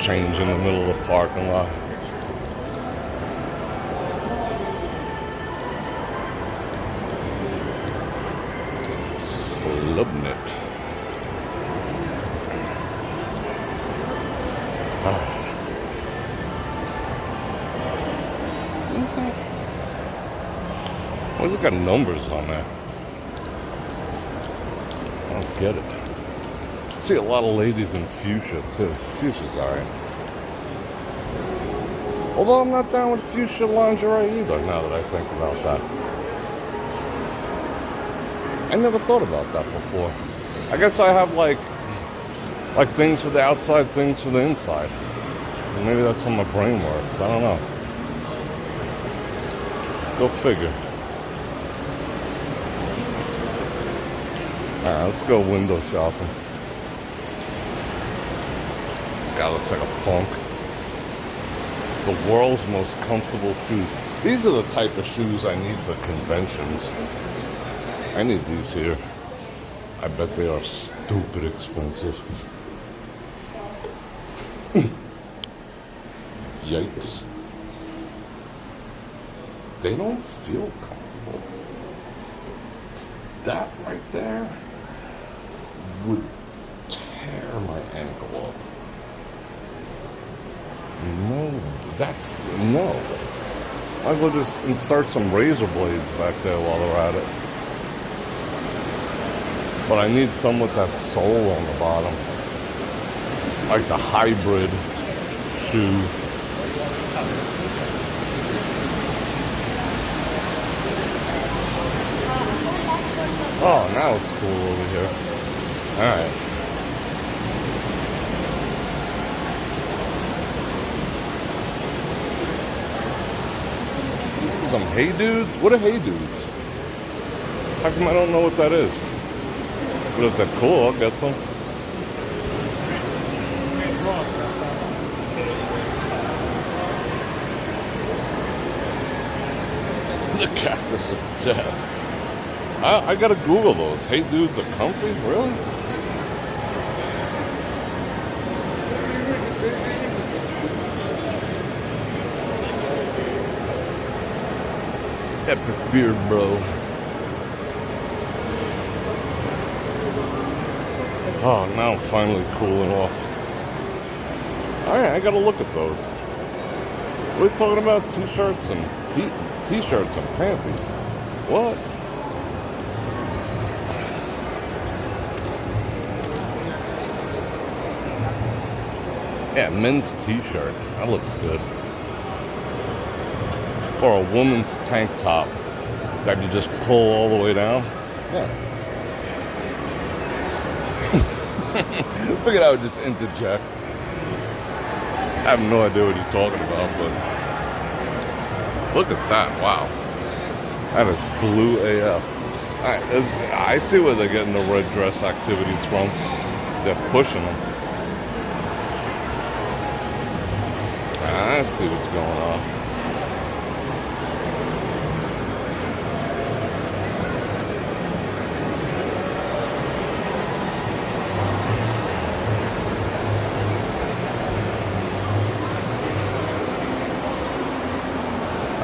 Change in the middle of the parking lot. Loving it. What is that? Why's it got numbers on there? I don't get it. I see a lot of ladies in fuchsia too. Fuchsia's alright. Although I'm not down with fuchsia lingerie either, now that I think about that. I never thought about that before. I guess I have like things for the outside, things for the inside. And maybe that's how my brain works. I don't know. Go figure. Alright, let's go window shopping. Guy looks like a punk. The world's most comfortable shoes. These are the type of shoes I need for conventions. I need these here. I bet they are stupid expensive. Yikes. They don't feel comfortable. That right there would tear my ankle up. No, no. Might as well just insert some razor blades back there while they're at it. But I need some with that sole on the bottom. Like the hybrid shoe. Oh, now it's cool over here. Alright. Some Hey Dudes? What are Hey Dudes? How come I don't know what that is? But if they're cool, I'll get some. The Cactus of Death. I gotta Google those. Hey Dudes are comfy? Really? Epic beard, bro. Oh, now I'm finally cooling off. Alright, I gotta look at those. What are we talking about? T-shirts and T-shirts and panties. What? Yeah, men's T-shirt. That looks good. Or a woman's tank top that you just pull all the way down. Yeah. Figured I would just interject. I have no idea what you're talking about, but look at that. Wow. That is blue AF. Alright, I see where they're getting the red dress activities from. They're pushing them. I see what's going on.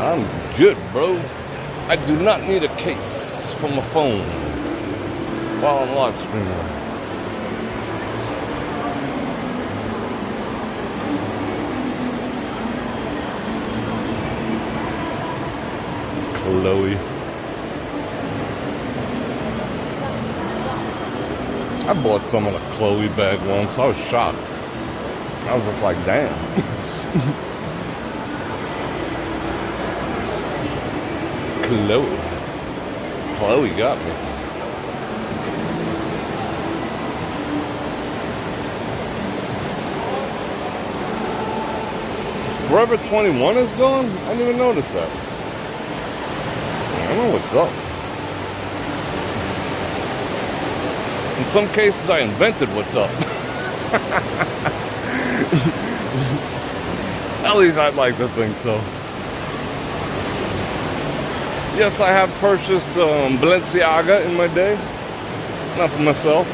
I'm good, bro. I do not need a case for my phone while I'm live streaming. Chloe. I bought some of the Chloe bag once. I was shocked. I was just like, damn. Chloe. Chloe got me. Forever 21 is gone? I didn't even notice that. I don't know what's up. In some cases, I invented what's up. At least I'd like to think so. Yes, I have purchased Balenciaga in my day. Not for myself.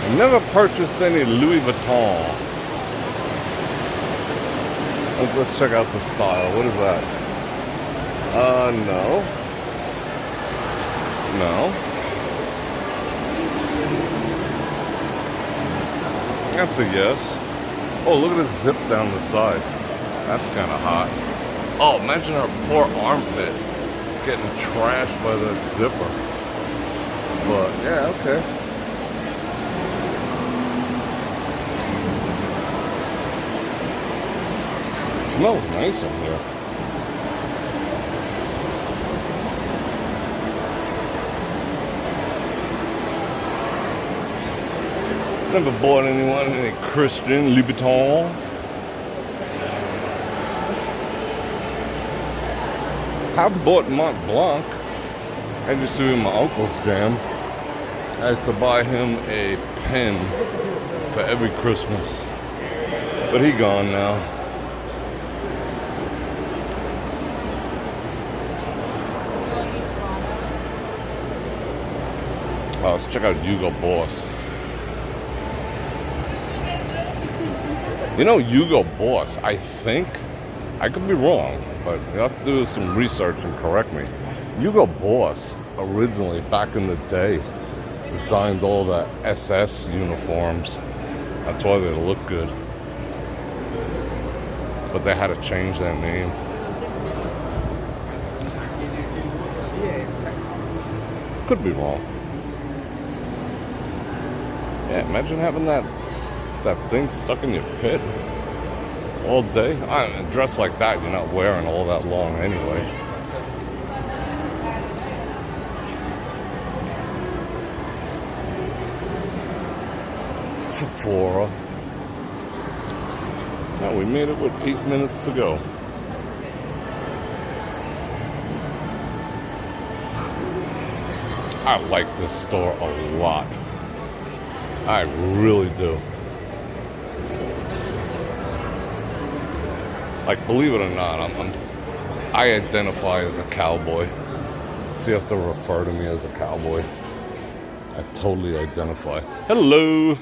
I never purchased any Louis Vuitton. Let's check out the style. What is that? No. No. That's a yes. Oh, look at the zip down the side. That's kind of hot. Oh, imagine her poor armpit getting trashed by that zipper. But, yeah, okay. It smells nice in here. Never bought anyone any Christian Louboutin. I've bought Mont Blanc. I used to be my uncle's jam. I used to buy him a pen for every Christmas. But he gone now. Oh, let's check out Hugo Boss. You know, Hugo Boss, I think, I could be wrong, but you have to do some research and correct me. Hugo Boss, originally, back in the day, designed all the SS uniforms. That's why they look good. But they had to change their name. Could be wrong. Yeah, imagine having that thing stuck in your pit all day. A dress like that, you're not wearing all that long anyway. Sephora. Now we made it with 8 minutes to go. I like this store a lot. I really do. Like, believe it or not, I identify as a cowboy. So you have to refer to me as a cowboy. I totally identify. Hello!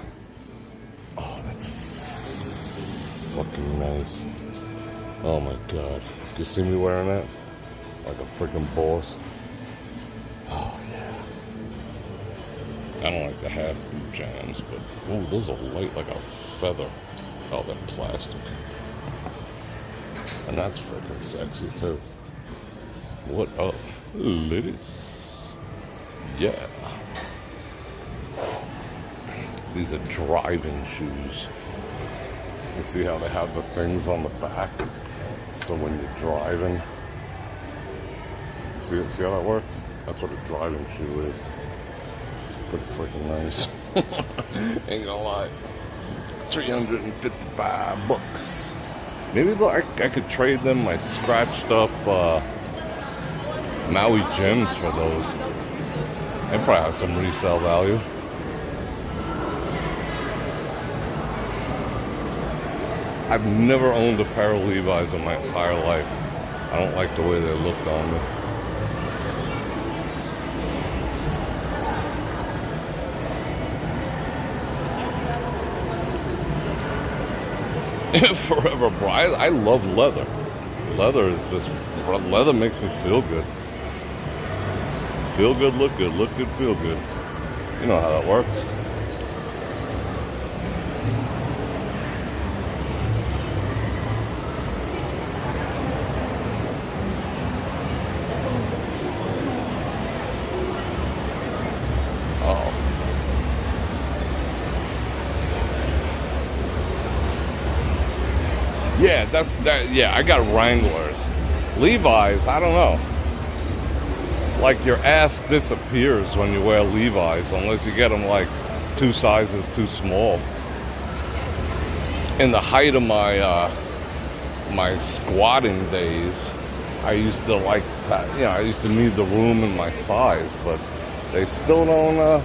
Oh, that's fucking nice. Oh my god. Do you see me wearing that? Like a freaking boss. Oh yeah. I don't like to have boot jams, but oh, those are light like a feather. Oh, they're plastic. And that's freaking sexy too. What up, ladies? Yeah. These are driving shoes. You see how they have the things on the back? So when you're driving, see how that works? That's what a driving shoe is. It's pretty freaking nice. Ain't gonna lie. $355. Maybe I could trade them my scratched up Maui gems for those. They probably have some resale value. I've never owned a pair of Levi's in my entire life. I don't like the way they look on me. Forever, bro. I love leather. Leather makes me feel good. Feel good, look good. Look good, feel good. You know how that works. Yeah, that's that. Yeah, I got Wranglers. Levi's, I don't know. Like your ass disappears when you wear Levi's unless you get them like 2 sizes too small. In the height of my my squatting days, I used to like to, I used to need the room in my thighs, but they still don't,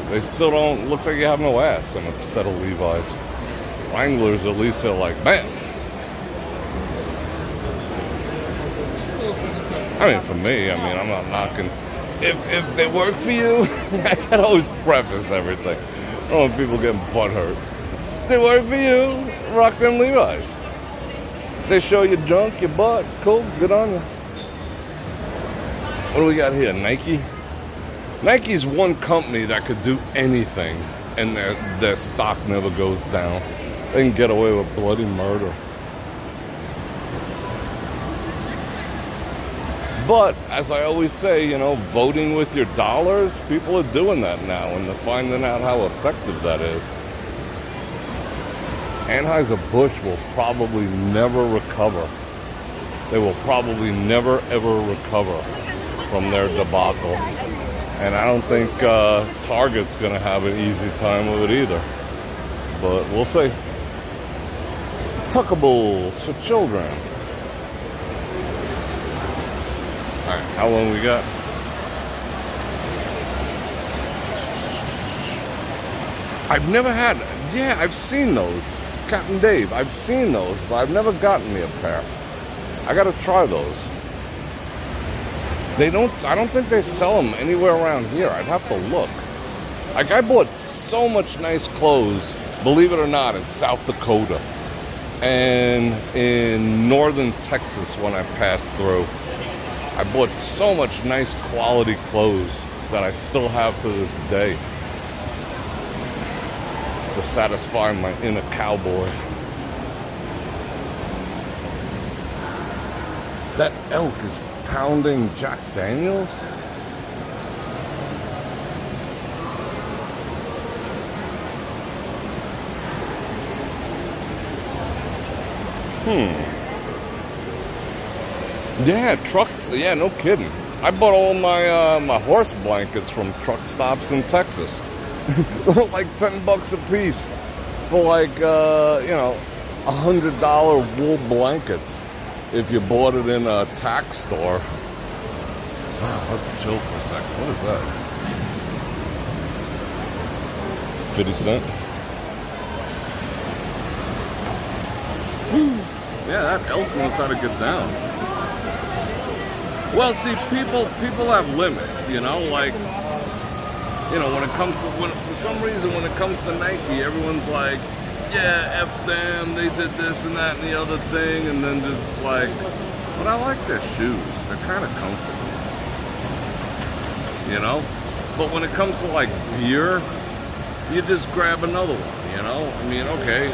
they still don't, looks like you have no ass in a set of Levi's. Wranglers, at least they're like, bam. I mean, for me, I'm not knocking. If they work for you, I can always preface everything. I don't want people getting butthurt. If they work for you, rock them Levi's. If they show you junk, your butt, cool, good on you. What do we got here? Nike? Nike's one company that could do anything and their stock never goes down. They can get away with bloody murder. But, as I always say, voting with your dollars, people are doing that now, and they're finding out how effective that is. Anheuser-Busch will probably never recover. They will probably never, ever recover from their debacle. And I don't think Target's going to have an easy time with it either. But we'll see. Tuckables for children. Alright, how long we got? I've never had, I've seen those. Captain Dave, I've seen those, but I've never gotten me a pair. I gotta try those. I don't think they sell them anywhere around here. I'd have to look. Like, I bought so much nice clothes, believe it or not, in South Dakota and in northern Texas when I passed through. I bought so much nice quality clothes that I still have to this day to satisfy my inner cowboy. That elk is pounding Jack Daniels? Yeah, trucks. Yeah, no kidding. I bought all my my horse blankets from truck stops in Texas. Like $10 a piece for like $100 wool blankets if you bought it in a tack store. Let's chill for a second. What is that? 50 cent? Yeah, that elk knows how to get down. Well, see, people have limits, like, when it comes to, for some reason, when it comes to Nike, everyone's like, yeah, F them, they did this and that and the other thing, and then it's like, but I like their shoes. They're kind of comfortable. But when it comes to, like, beer, you just grab another one, okay,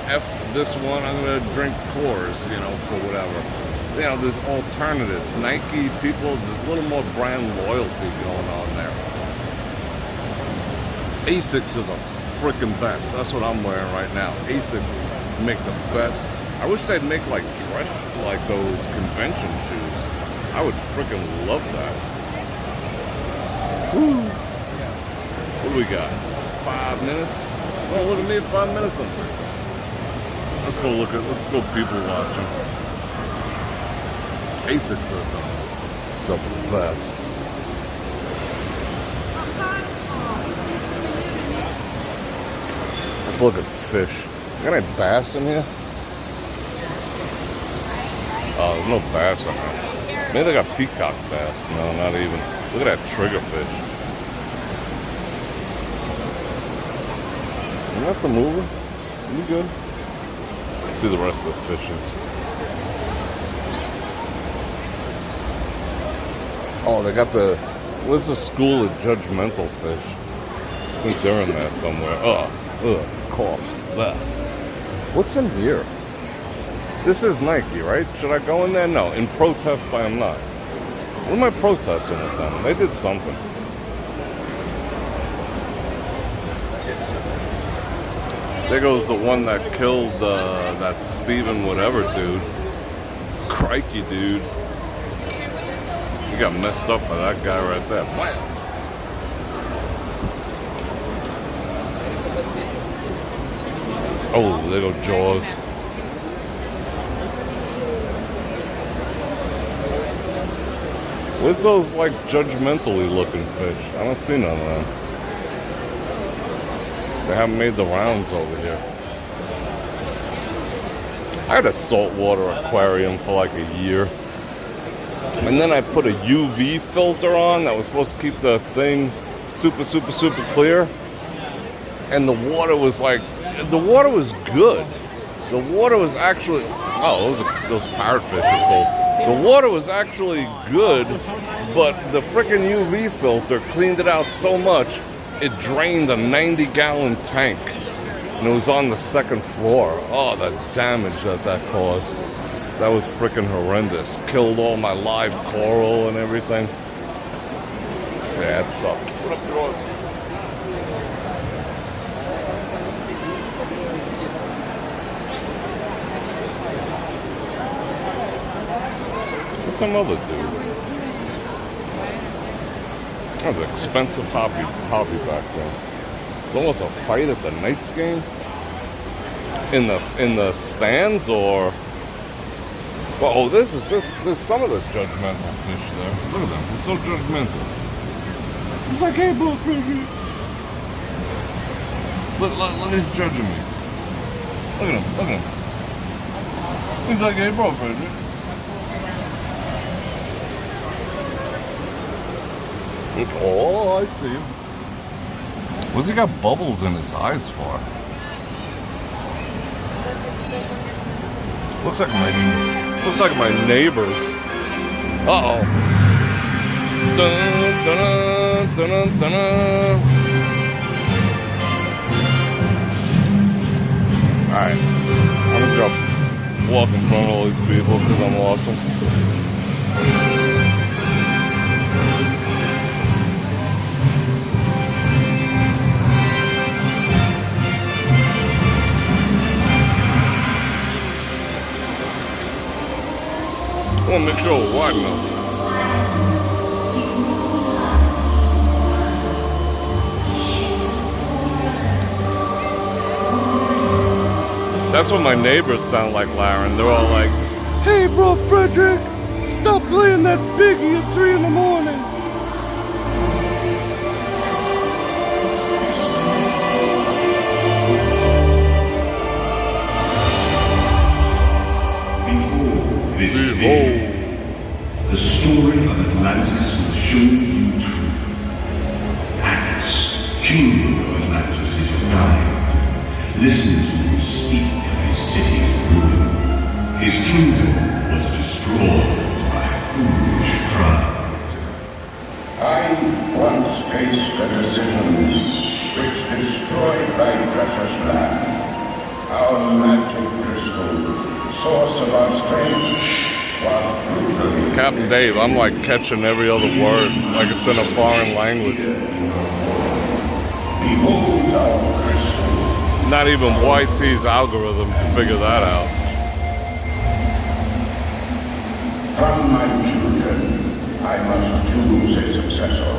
F this one, I'm going to drink Coors, for whatever. There's alternatives. Nike people, there's a little more brand loyalty going on there. Asics are the freaking best. That's what I'm wearing right now. Asics make the best. I wish they'd make like dress, like those convention shoes. I would freaking love that. Woo. What do we got? 5 minutes? Oh, look at me, 5 minutes on this. Let's go people watching. Asics are the best. Let's look at fish. Got any bass in here? Oh, there's no bass in there. Maybe they got peacock bass. No, not even. Look at that triggerfish. You don't have to move it. You good? Let's see the rest of the fishes. Oh, they got what's the school of judgmental fish? I think they're in there somewhere. Ugh, coughs. Blah. What's in here? This is Nike, right? Should I go in there? No, in protest I am not. What am I protesting with them? They did something. There goes the one that killed that Steven whatever dude. Crikey, dude. You got messed up by that guy right there. What? Oh, there go Jaws. Where's those like judgmentally looking fish? I don't see none of them. They haven't made the rounds over here. I had a saltwater aquarium for like a year. And then I put a UV filter on that was supposed to keep the thing super clear. And the water was like, the water was good. The water was actually, oh, those parrotfish are cool. The water was actually good, but the freaking UV filter cleaned it out so much, it drained a 90-gallon tank. And it was on the second floor. Oh, the damage that caused. That was freaking horrendous. Killed all my live coral and everything. Yeah, it sucked. Put up drawers. What's some other dudes? That was an expensive hobby back then. Almost a fight at the Knights game? In the stands or? Well, oh, there's some of the judgmental fish there. Look at them, they're so judgmental. It's like, hey, Bror Fredrik. Look, he's judging me. Look at him. He's like, hey, Bror Fredrik. Oh, I see him. What's he got bubbles in his eyes for? Looks like my neighbors. Uh-oh. Dun, dun, dun, dun, dun. Alright. I'm just gonna walk in front of all these people because I'm awesome. I want to make sure it's wide enough. That's what my neighbors sound like, Laren. They're all like, hey, Bror Fredrik, stop playing that biggie at 3 in the morning. Behold, the story of Atlantis will show you truth. Atlas, king of Atlantis, is your guide. Listen to him speak of his city's ruin. His kingdom was destroyed by foolish pride. I once faced a decision which destroyed my precious land. Our magic crystal, source of our strength, was brutally... Captain Dave, I'm like catching every other word, like it's in a foreign language. Behold our crystal. Not even YT's algorithm can figure that out. From my children, I must choose a successor.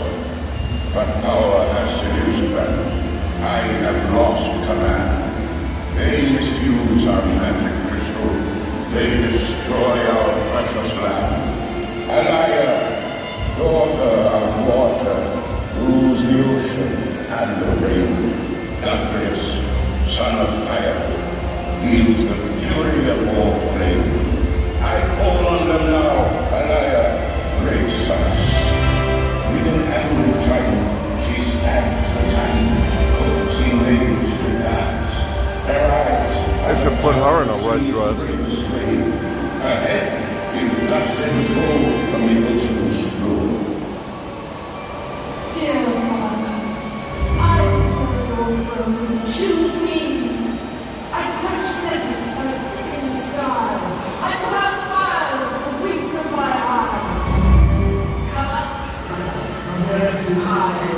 But power has seduced them. I have lost command. They misuse our magic crystal. They destroy our precious land. Anaya, daughter of water, rules the ocean and the rain. Douglas, son of fire, wields the fury of all flame. I call on them now, Anaya, grace us. With an angry trident, she stabs the tank, coaxing waves to dance. Her eyes... I should put her in a red dress. Her head is dust and gold from the ocean's floor. Dear Father, I deserve your throne. Choose me. I quench deserts by the ticking sky. I put out fires with the wink of my eye. Come up from where you hide.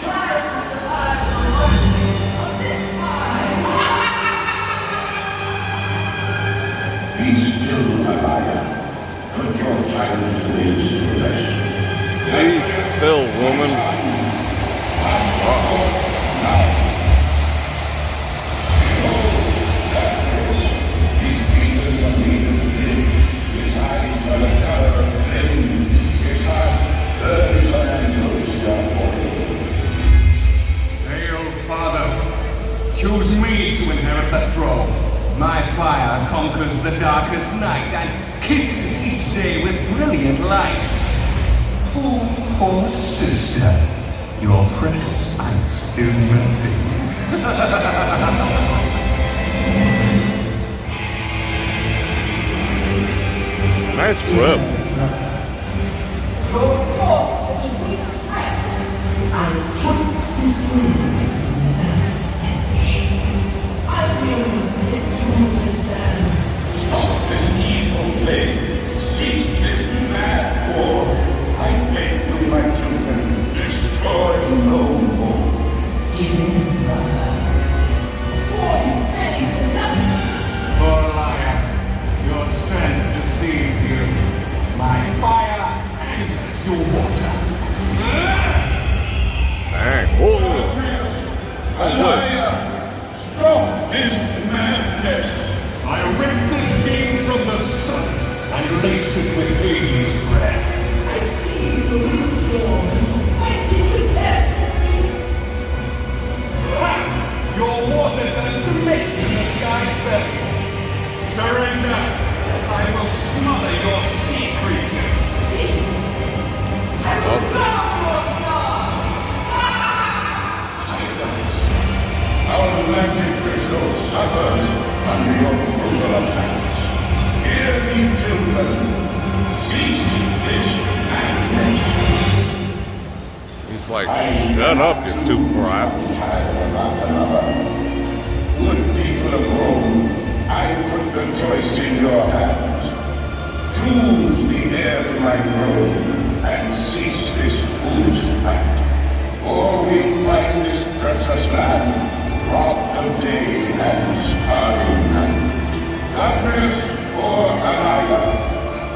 Try to survive the working of this pie. Alaya. Put your child's ways to rest. Be still, woman. These fingers are made of flint. His eyes are the color of flame. His heart burns on ambrosia oil. Hail, Father. Choose me to inherit the throne. My fire conquers the darkest night and kisses each day with brilliant light. Oh, poor sister. Your precious ice is melting. Nice rip. Your force is a weak friend. I plucked this wound from the earth's edge. I will put it to this land. Stop this evil plague. Cease this mad war. I beg you, my children, destroy no more. Give in, brother. Before you fade to nothing. Poor liar. Your strength deceives you. My fire angers your water. Dang. Whoa. Alaya, stop this madness. I ripped this beam from the sun and laced it with Hades' breath. I seize the windstorms. Fighting with death pursuit. Ha! Your water turns to mist in the sky's belly. Surrender! I will smother your sea creatures. Our magic crystal suffers under your brutal attacks. Hear me, children. Cease this madness. He's like, shut up, you two brats. Child about another. Good people of Rome, I put the choice in your hands. Choose the heir to my throne and cease this foolish fight. Or we find this precious land robbed of day and starry night. Goddess or Alaya,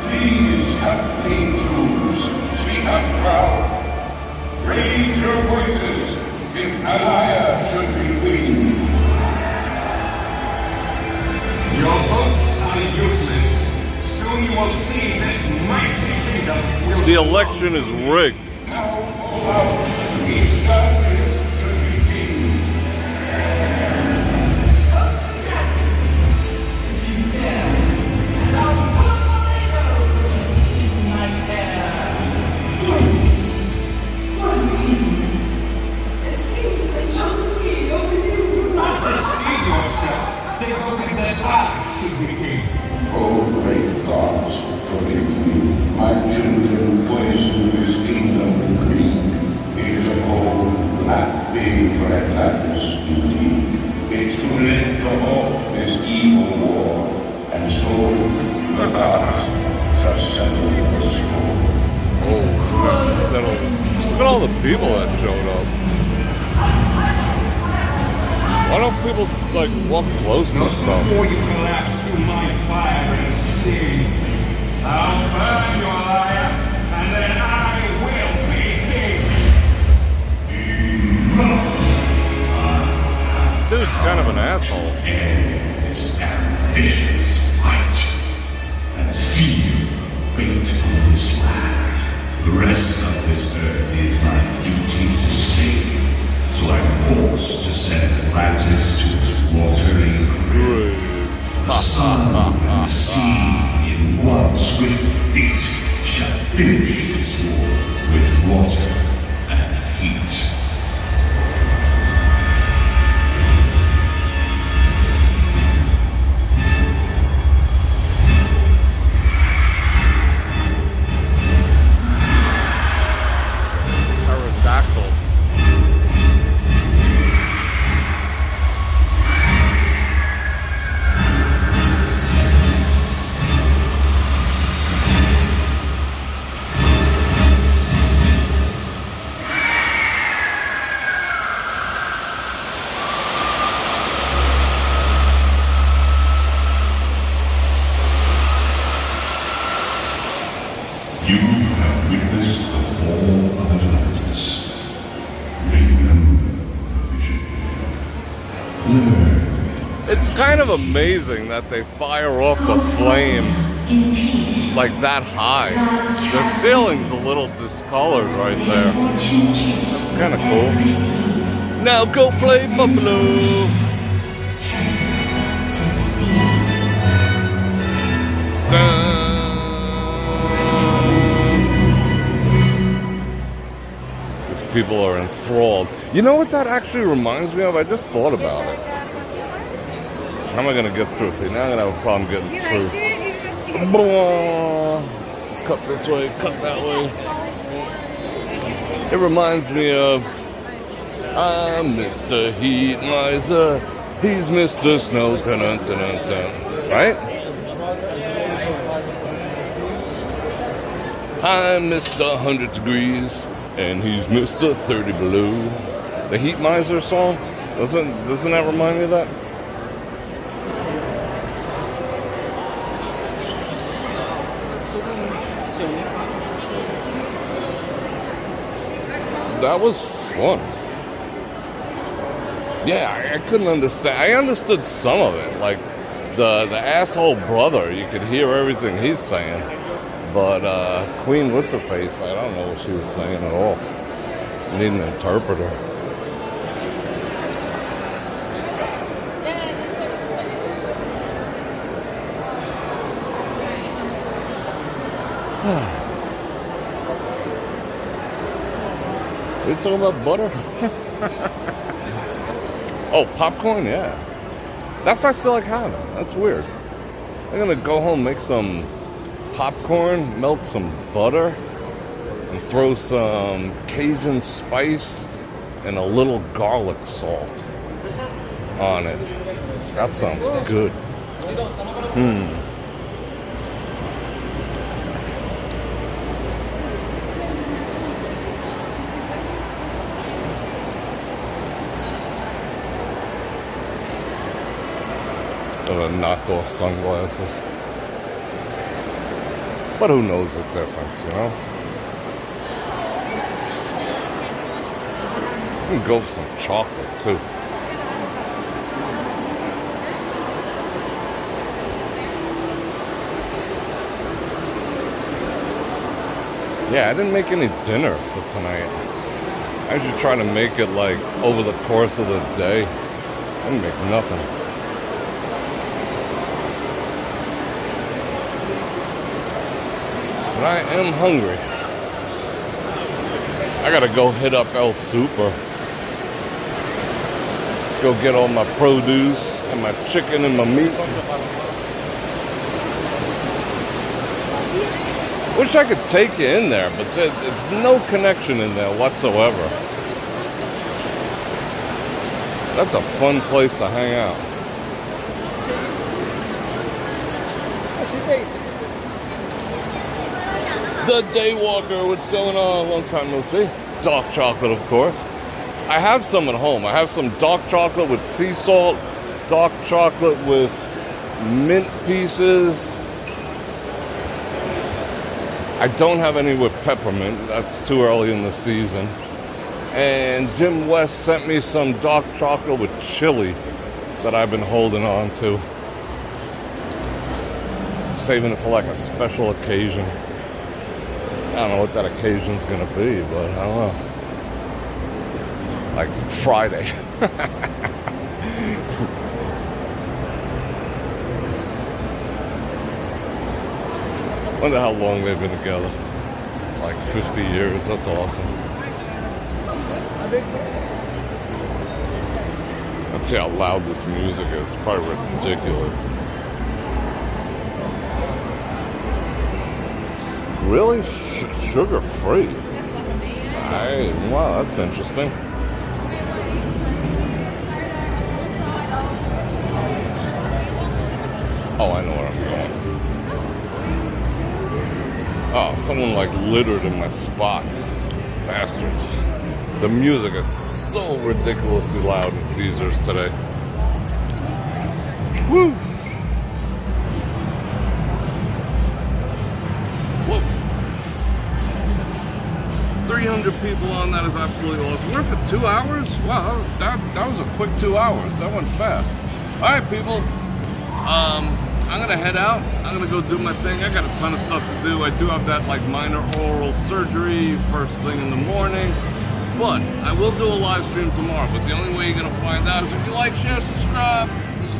please help me choose. Speak up proud. Raise your voices if Alaya should be queen. Your votes are useless. Soon you will see this mighty kingdom will The election is rigged. Now all out, if Goddess should be king. If you dare, and I'll put my arrow for his king like hair. Please, what a pity. It seems they chose me over you. not deceive yourself. They voted that I should be king. Oh, great gods, forgive me. My children poisoned this kingdom with greed. It is a cold, black day for Atlantis, indeed. It's too late to halt this evil war, and so the gods shall settle the score. Oh, that's settled. Look at all the people that showed up. Why don't people, like, walk close to Not stuff? before you collapse to my fire and steam. I'll burn your liar, and then I will be king. Dude's kind of an asshole. End this ambitious fight and see you great on this land. The rest of this earth is my duty to save, so I'm forced to send Atlantis to its watery grave. The sun and the sea in one swift beat shall finish this war with water and heat. Pterodactyl. Learn It's kind of amazing that they fire off the flame in peace. like that high. The ceiling's a little discolored right there. It's Kinda cool. Now go play Buffalo. These people are enthralled. You know what that actually reminds me of? I just thought about it. How am I gonna get through? See, now I'm gonna have a problem getting through. Cut this way, cut that way. It reminds me of I'm Mr. Heat Miser. He's Mr. Snow. Dun, dun, dun, dun, dun. Right? I'm Mr. 100 Degrees, and he's Mr. 30 Below. The Heat Miser song? Doesn't that remind me of that? That was fun. Yeah, I couldn't understand. I understood some of it, like the asshole brother. You could hear everything he's saying, but Queen what's her face? I don't know what she was saying at all. I need an interpreter. Are you talking about butter? Oh, popcorn? Yeah. That's what I feel like having. That's weird. I'm gonna go home, make some popcorn, melt some butter, and throw some Cajun spice and a little garlic salt on it. That sounds good. Knock off sunglasses. But who knows the difference, you know? You can go for some chocolate too. Yeah, I didn't make any dinner for tonight. I should try to make it like over the course of the day. I didn't make nothing. But I am hungry. I gotta go hit up El Super. Go get all my produce and my chicken and my meat. Wish I could take you in there, but there's no connection in there whatsoever. That's a fun place to hang out. The Daywalker, what's going on? Long time no see. Dark chocolate, of course. I have some at home. I have some dark chocolate with sea salt, dark chocolate with mint pieces. I don't have any with peppermint. That's too early in the season. And Jim West sent me some dark chocolate with chili that I've been holding on to. Saving it for like a special occasion. I don't know what that occasion's gonna be, but I don't know. Like Friday. Wonder how long they've been together. Like 50 years. That's awesome. Let's see how loud this music is. It's probably ridiculous. Really? Sugar-free? Wow, that's interesting. Oh, I know where I'm going. Oh, someone like littered in my spot. Bastards. The music is so ridiculously loud in Caesars today. Woo! $300 100 people on. That is absolutely awesome. We're for 2 hours? Wow, that was a quick 2 hours. That went fast. All right, people. I'm gonna head out. I'm gonna go do my thing. I got a ton of stuff to do. I do have that like minor oral surgery first thing in the morning. But I will do a live stream tomorrow. But the only way you're gonna find out is if you like, share, subscribe,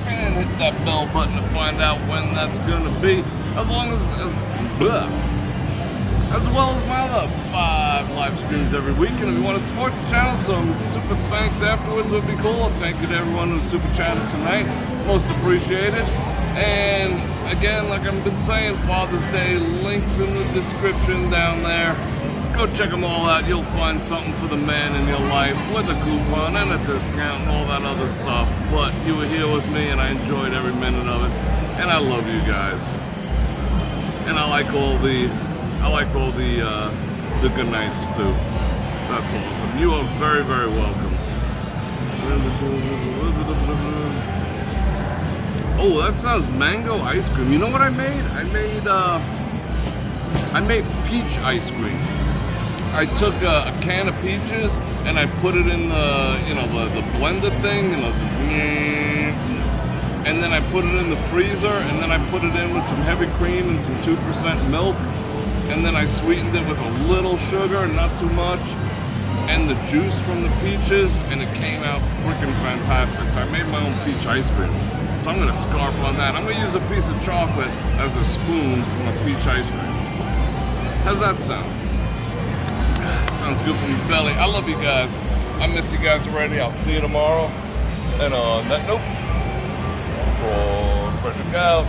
and hit that bell button to find out when that's gonna be. As well as my other 5 live streams every week. And if you want to support the channel, some super thanks afterwards would be cool. Thank you to everyone who super chatted tonight. Most appreciated. And again, like I've been saying, Father's Day, links in the description down there. Go check them all out. You'll find something for the man in your life with a coupon and a discount and all that other stuff. But you were here with me and I enjoyed every minute of it. And I love you guys. And I like all the good nights too. That's awesome. You are very, very welcome. Oh, that sounds mango ice cream. You know what I made? I made peach ice cream. I took a can of peaches and I put it in the blender thing, and then I put it in the freezer, and then I put it in with some heavy cream and some 2% milk, and then I sweetened it with a little sugar, not too much, and the juice from the peaches, and it came out freaking fantastic. So I made my own peach ice cream. So I'm gonna scarf on that. I'm gonna use a piece of chocolate as a spoon for my peach ice cream. How's that sound? Sounds good for my belly. I love you guys. I miss you guys already. I'll see you tomorrow. And on that note, Bror Fredrik out.